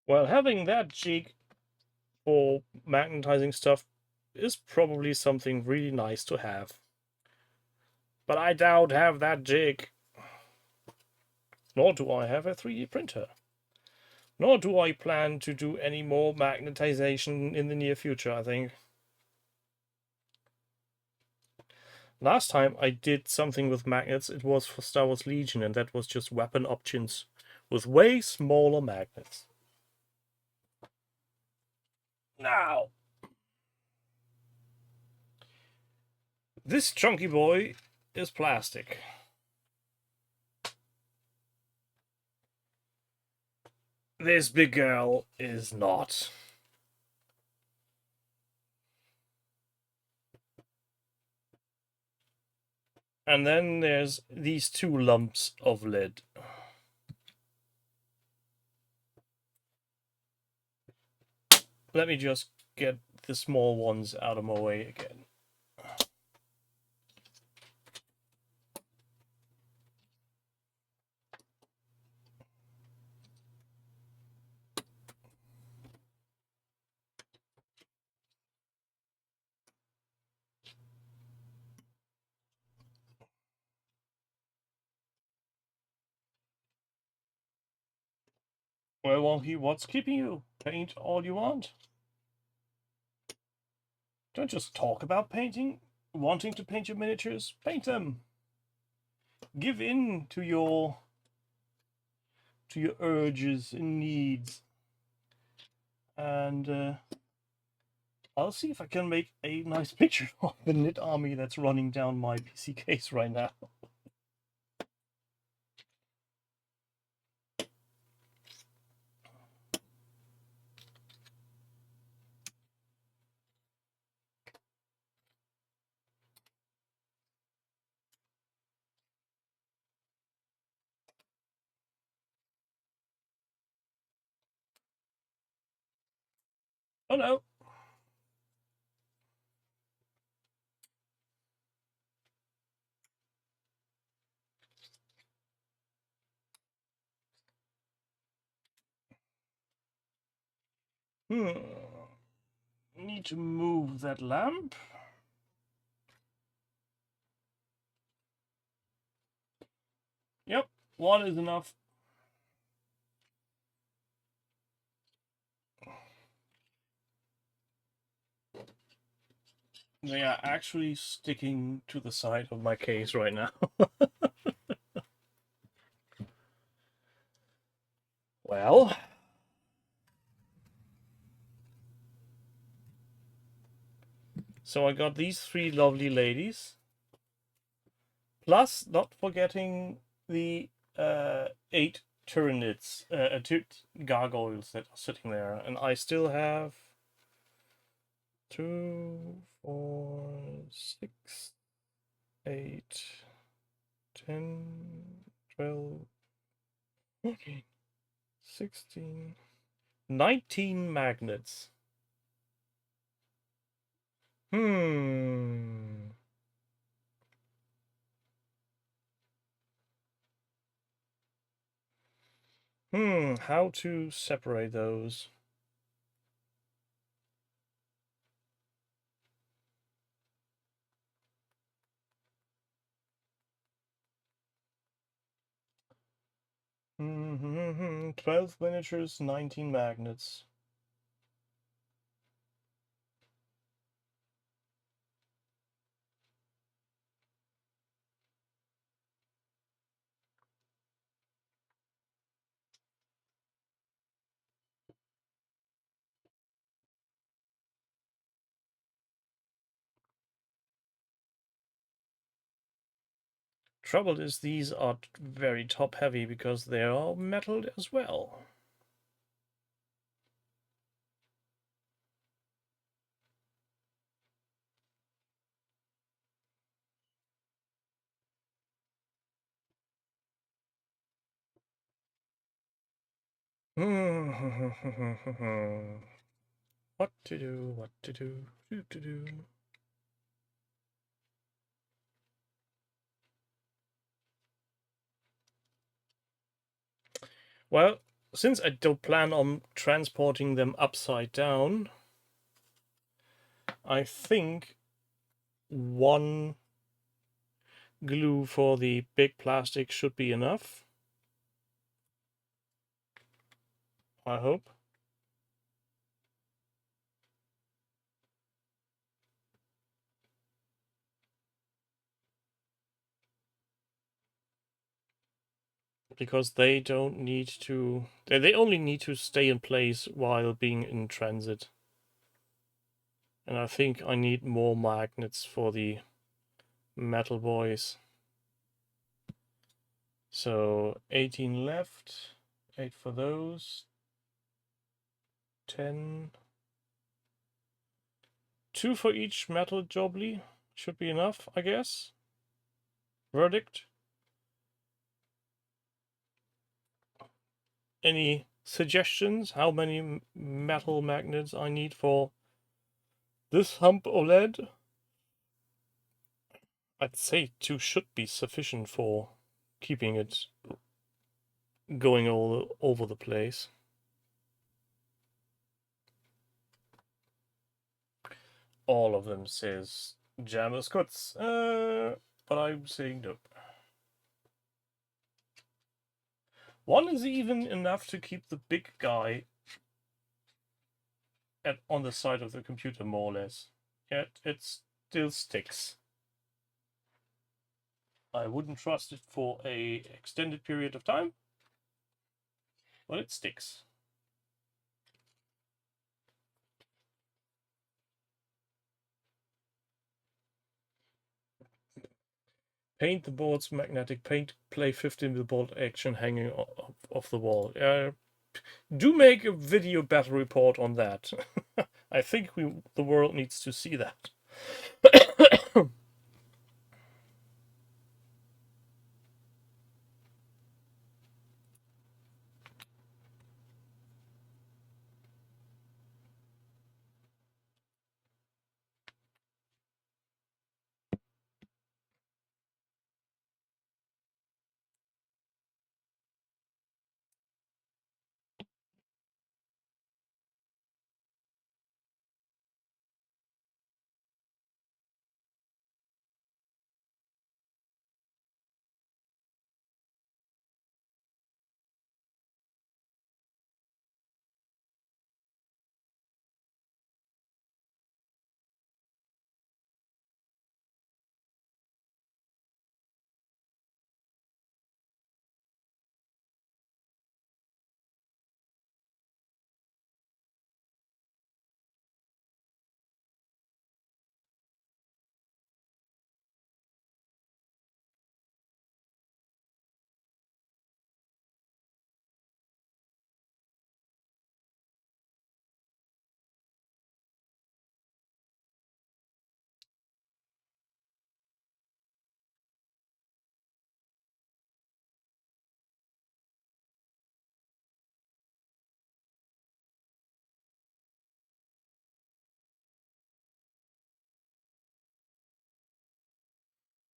Well, having that jig for magnetizing stuff is probably something really nice to have. But I doubt have that jig. Nor do I have a 3D printer. Nor do I plan to do any more magnetization in the near future, I think. Last time I did something with magnets, it was for Star Wars Legion, and that was just weapon options with way smaller magnets. Now, this chunky boy is plastic. This big girl is not. And then there's these two lumps of lead. Let me just get the small ones out of my way again. Well, Wonky, what's keeping you? Paint all you want. Don't just talk about painting. Wanting to paint your miniatures, paint them. Give in to your urges and needs. And I'll see if I can make a nice picture of the knit army that's running down my PC case right now. Oh no! Need to move that lamp. Yep, one is enough. They are actually sticking to the side of my case right now. Well, so I got these three lovely ladies. Plus, not forgetting the 8 Tyranids, gargoyles that are sitting there. And I still have 2, 4, 6, 8, 10, 12, 14, 16, 19 magnets. How to separate those? Hmm. 12 miniatures, 19 magnets. Trouble is these are very top heavy because they are metal as well. What to do, what to do, to do. Well, since I don't plan on transporting them upside down, I think one glue for the big plastic should be enough. I hope. Because they don't need to... They only need to stay in place while being in transit. And I think I need more magnets for the metal boys. So 18 left, 8 for those, 10, 2 for each metal jobly, should be enough, I guess. Verdict? Any suggestions how many metal magnets I need for this hump of lead? I'd say 2 should be sufficient for keeping it going all over the place. All of them says Jammers Cuts, but I'm saying nope. 1 is even enough to keep the big guy on the side of the computer, more or less. Yet it still sticks. I wouldn't trust it for a extended period of time, but it sticks. Paint the boards magnetic. Paint play 15 with bolt action hanging off the wall. Do make a video battle report on that. I think the world needs to see that.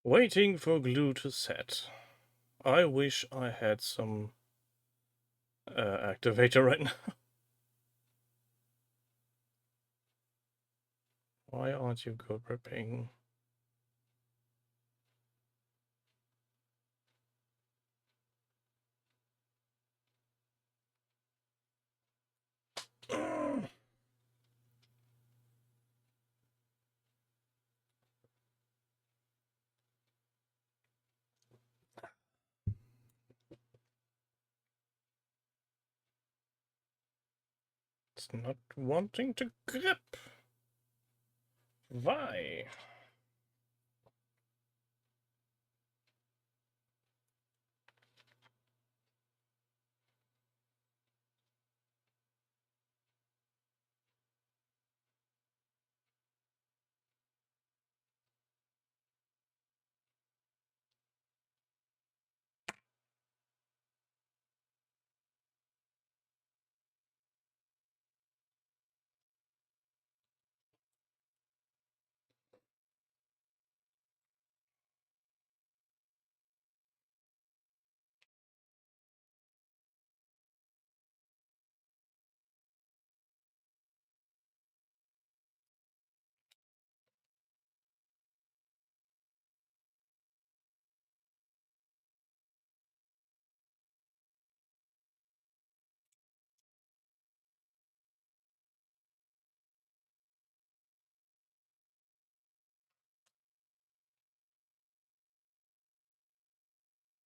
Waiting for glue to set. I wish I had some activator right now. Why aren't you good prepping? It's not wanting to grip. Why?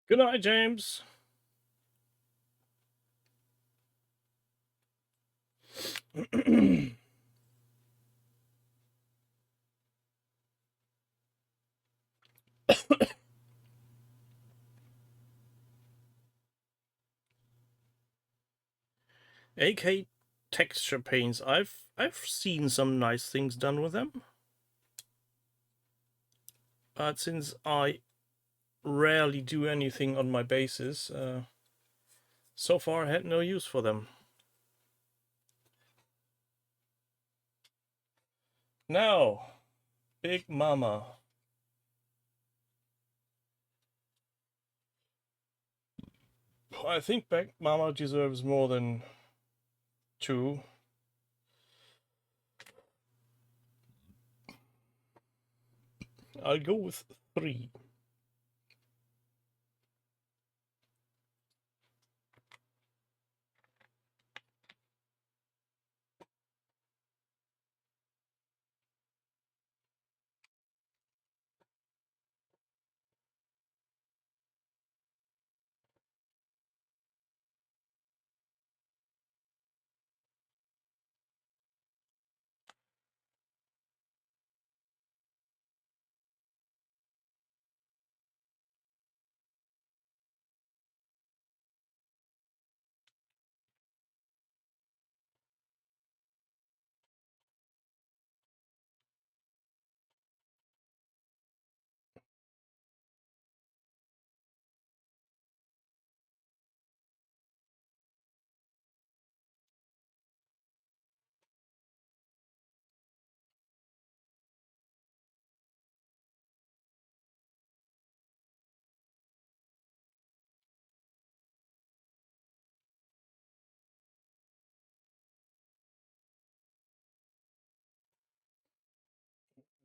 Good night, James. AK texture paints. I've seen some nice things done with them, but since I rarely do anything on my bases, so far I had no use for them. Now, Big Mama. I think Big Mama deserves more than 2. I'll go with 3.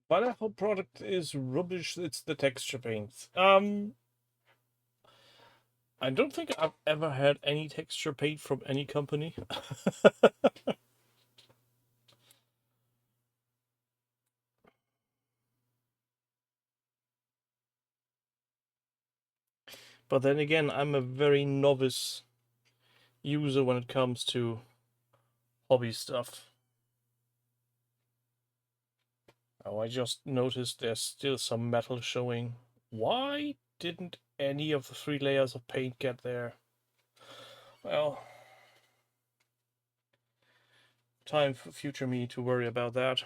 But that whole product is rubbish. It's the texture paints. I don't think I've ever had any texture paint from any company. But then again, I'm a very novice user when it comes to hobby stuff. Oh, I just noticed there's still some metal showing. Why didn't any of the 3 layers of paint get there? Well, time for future me to worry about that.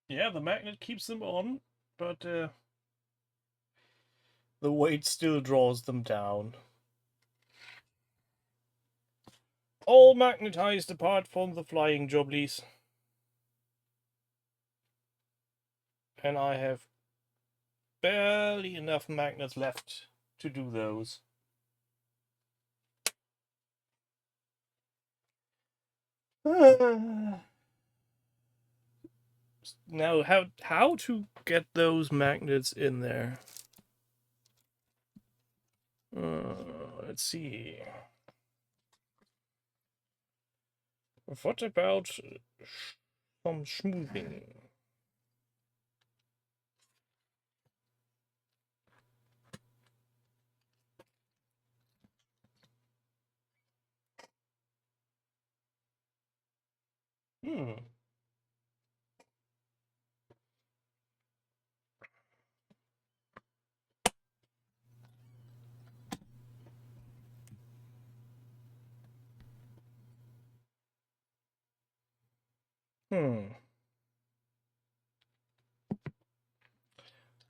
Yeah, the magnet keeps them on, but the weight still draws them down. All magnetized apart from the flying joblies. And I have barely enough magnets left to do those. Now, how to get those magnets in there? Let's see. What about some smoothing? Hmm.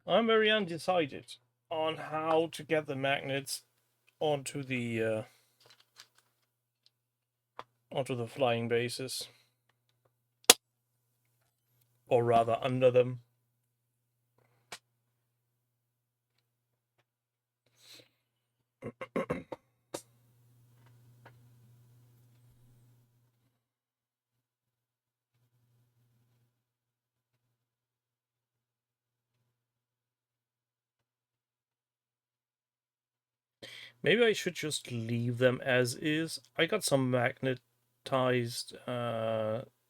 I'm very undecided on how to get the magnets onto the flying bases, or rather under them. Maybe I should just leave them as is. I got some magnetized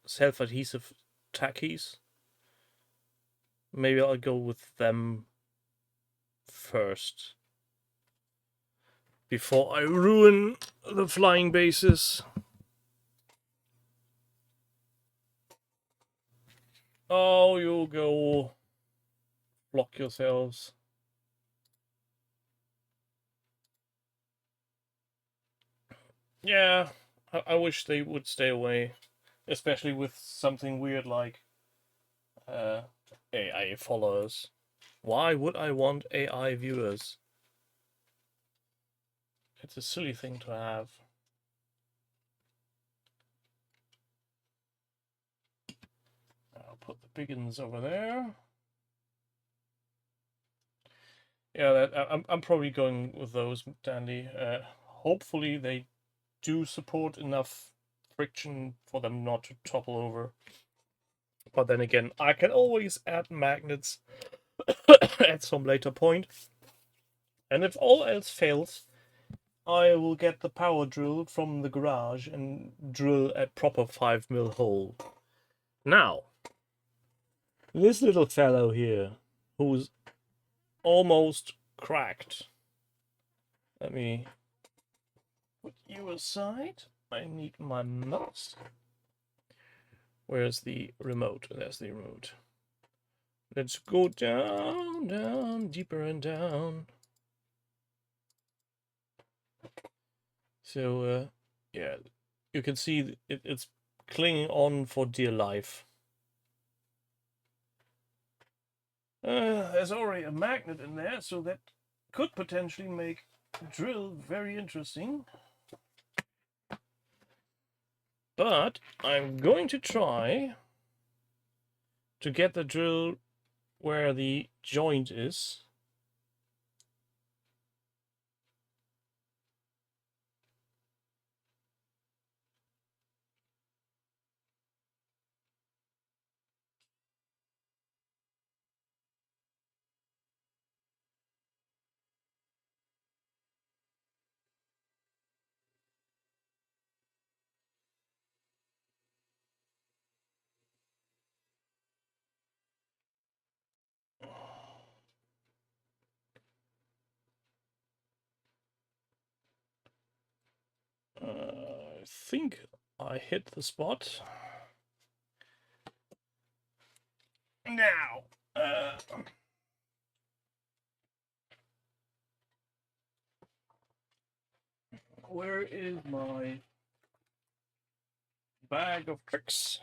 self-adhesive tackies. Maybe I'll go with them first before I ruin the flying bases. Oh, you go block yourselves. Yeah, I wish they would stay away, especially with something weird like AI followers. Why would I want AI viewers? It's a silly thing to have. I'll put the big ones over there. Yeah, I'm probably going with those, Dandy. Hopefully they do support enough friction for them not to topple over. But then again, I can always add magnets at some later point. And if all else fails, I will get the power drill from the garage and drill a proper 5mm hole. Now, this little fellow here, who's almost cracked. Let me put you aside. I need my mouse. Where's the remote? There's the remote. Let's go down, down, deeper and down. So, yeah, you can see it's clinging on for dear life. There's already a magnet in there, so that could potentially make drill very interesting. But I'm going to try to get the drill where the joint is. I think I hit the spot. Now, where is my bag of tricks?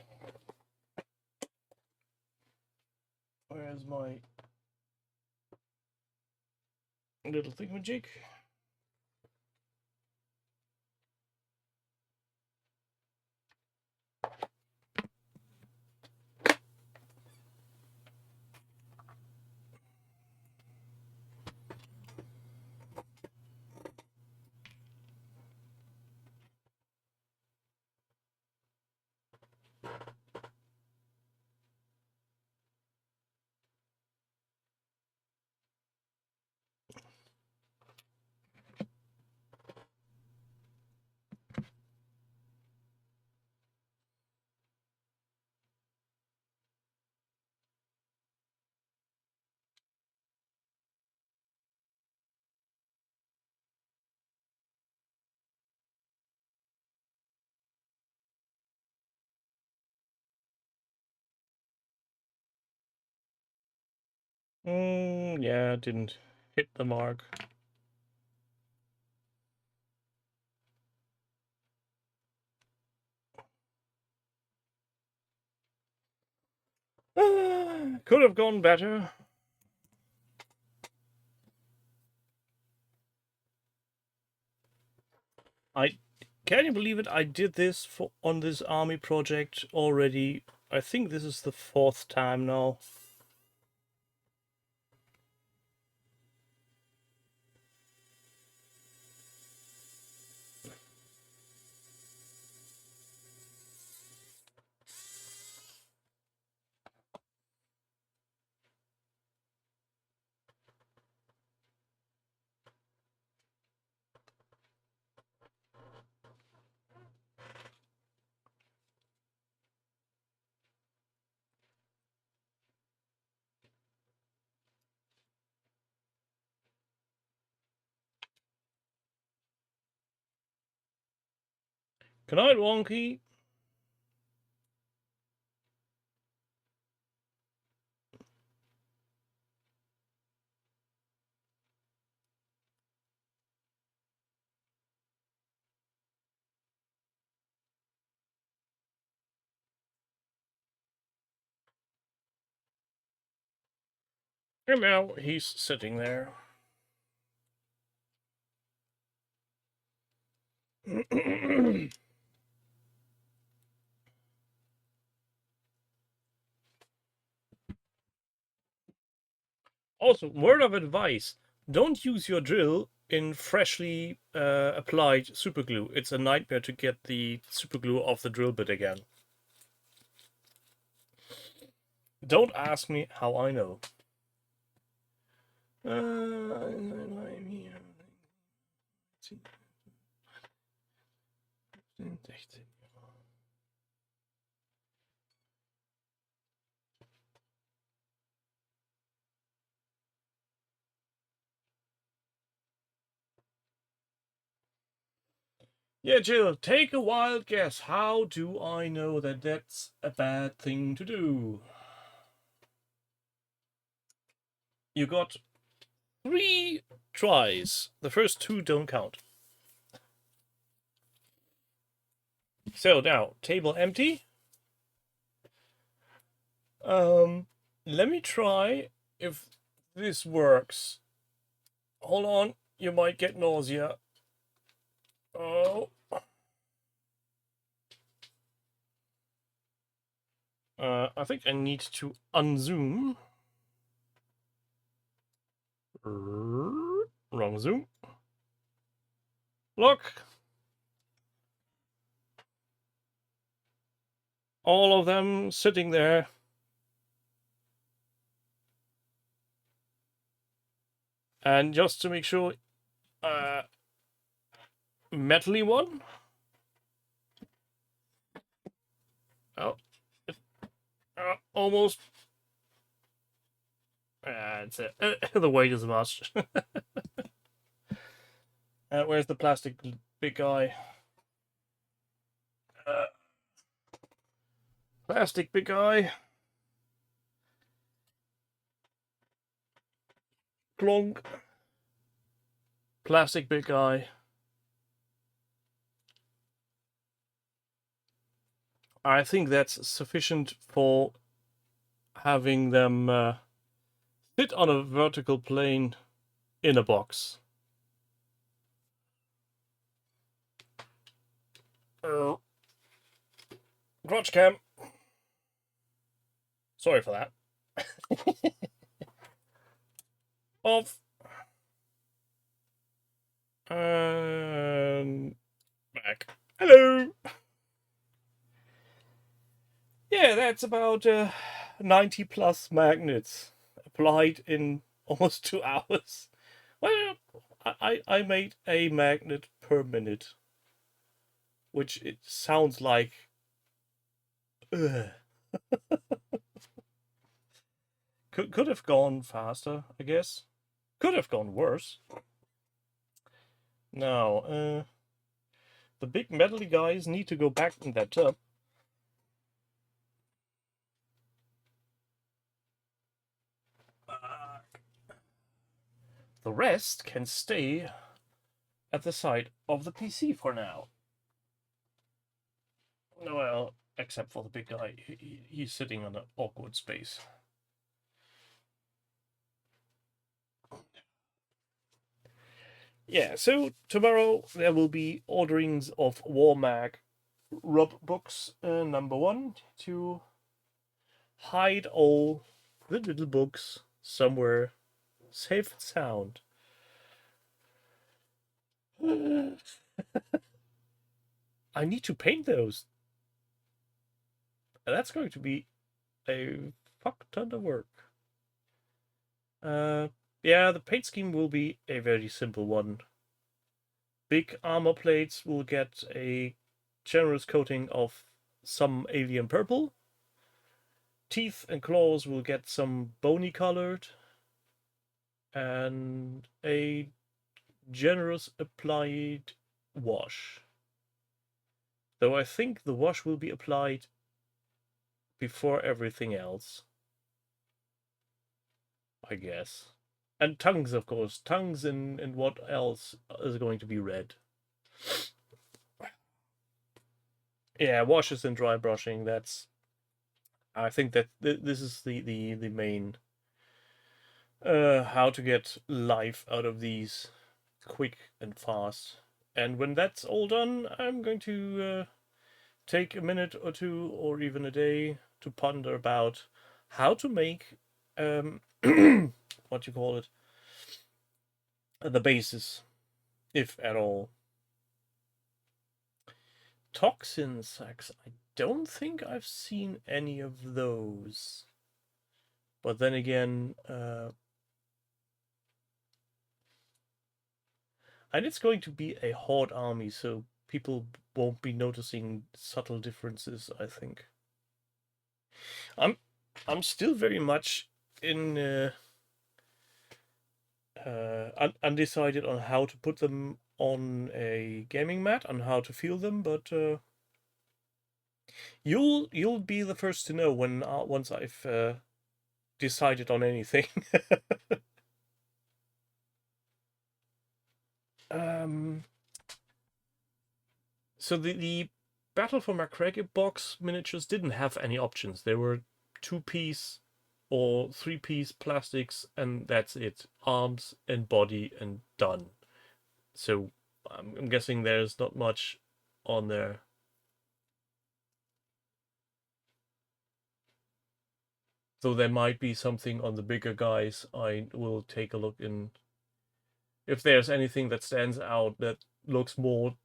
Where's my little thingamajig? Yeah, didn't hit the mark. Could have gone better. Can you believe it? I did this on this army project already. I think this is the 4th time now. Good night, Wonky. And now he's sitting there. Also, word of advice, don't use your drill in freshly applied superglue. It's a nightmare to get the superglue off the drill bit again. Don't ask me how I know. Yeah, Jill, take a wild guess. How do I know that that's a bad thing to do? You got 3 tries. The first 2 don't count. So now, table empty. Let me try if this works. Hold on, you might get nausea. Oh. I think I need to unzoom. Wrong zoom. Look. All of them sitting there. And just to make sure, metally one. Oh, almost. That's it. The weight is much. Where's the plastic big guy? Plastic big guy. Clonk. Plastic big guy. I think that's sufficient for having them sit on a vertical plane in a box. Oh. Crotch cam. Sorry for that. Off. And back. Hello. Yeah, that's about 90 plus magnets applied in almost 2 hours. Well, I made a magnet per minute, which it sounds like. Could have gone faster, I guess. Could have gone worse. Now, the big metally guys need to go back in that tub. The rest can stay at the side of the PC for now. Well, except for the big guy. He's sitting on an awkward space. Yeah, so tomorrow there will be orderings of War Mag rub books number 1 to hide all the little books somewhere safe and sound. I need to paint those. That's going to be a fuck ton of work. Yeah, the paint scheme will be a very simple one. Big armor plates will get a generous coating of some alien purple. Teeth and claws will get some bony colored. And a generous applied wash. Though I think the wash will be applied before everything else. I guess. And tongues, of course. Tongues and what else is going to be red. Yeah, washes and dry brushing, that's... I think that this is the main... how to get life out of these quick and fast. And when that's all done, I'm going to take a minute or two, or even a day, to ponder about how to make what you call it, the basis, if at all. Toxin sacks, I don't think I've seen any of those. But then again, and it's going to be a horde army, so people won't be noticing subtle differences, I think. I'm still very much in undecided on how to put them on a gaming mat, on how to feel them, but you'll be the first to know when once I've decided on anything. So the Battle for MacLeod box miniatures didn't have any options. They were 2-piece or 3-piece plastics, and that's it. Arms and body and done. So I'm guessing there's not much on there. Though there might be something on the bigger guys. I will take a look in. If there's anything that stands out that looks more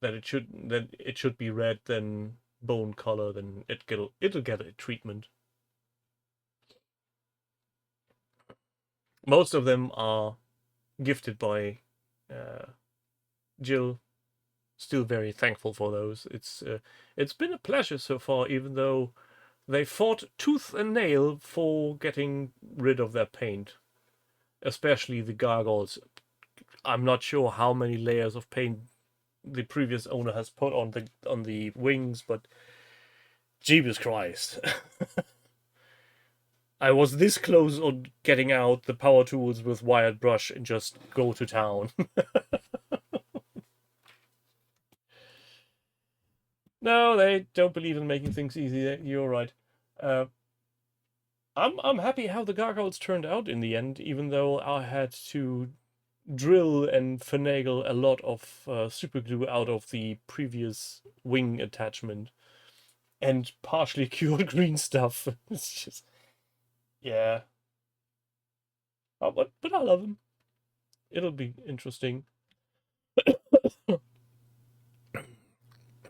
that it should be red than bone color, then it'll get a treatment. Most of them are gifted by Jill. Still very thankful for those. It's been a pleasure so far, even though they fought tooth and nail for getting rid of their paint, especially the gargoyles. I'm not sure how many layers of paint the previous owner has put on the wings, but Jeebus Christ. I was this close on getting out the power tools with wired brush and just go to town. No, they don't believe in making things easy. You're right. I'm happy how the gargoyles turned out in the end, even though I had to drill and finagle a lot of super glue out of the previous wing attachment and partially cured green stuff. It's just, yeah. Oh, but I love them. It'll be interesting.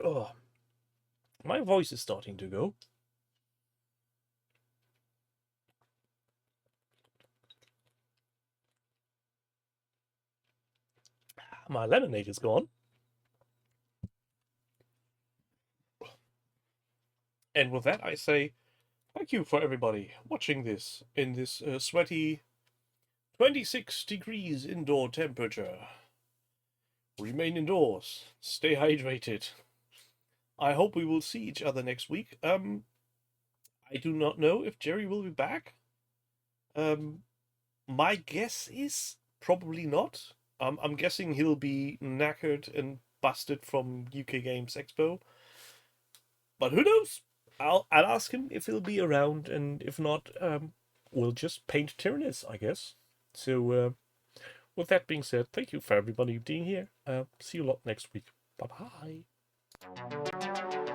Oh, my voice is starting to go. My lemonade is gone. And with that, I say thank you for everybody watching this in this sweaty 26 degrees indoor temperature. Remain indoors. Stay hydrated. I hope we will see each other next week. I do not know if Gerry will be back. My guess is probably not. I'm guessing he'll be knackered and busted from UK Games Expo. But who knows? I'll ask him if he'll be around, and if not, we'll just paint Tyrannus, I guess. So, with that being said, thank you for everybody being here. See you a lot next week. Bye bye.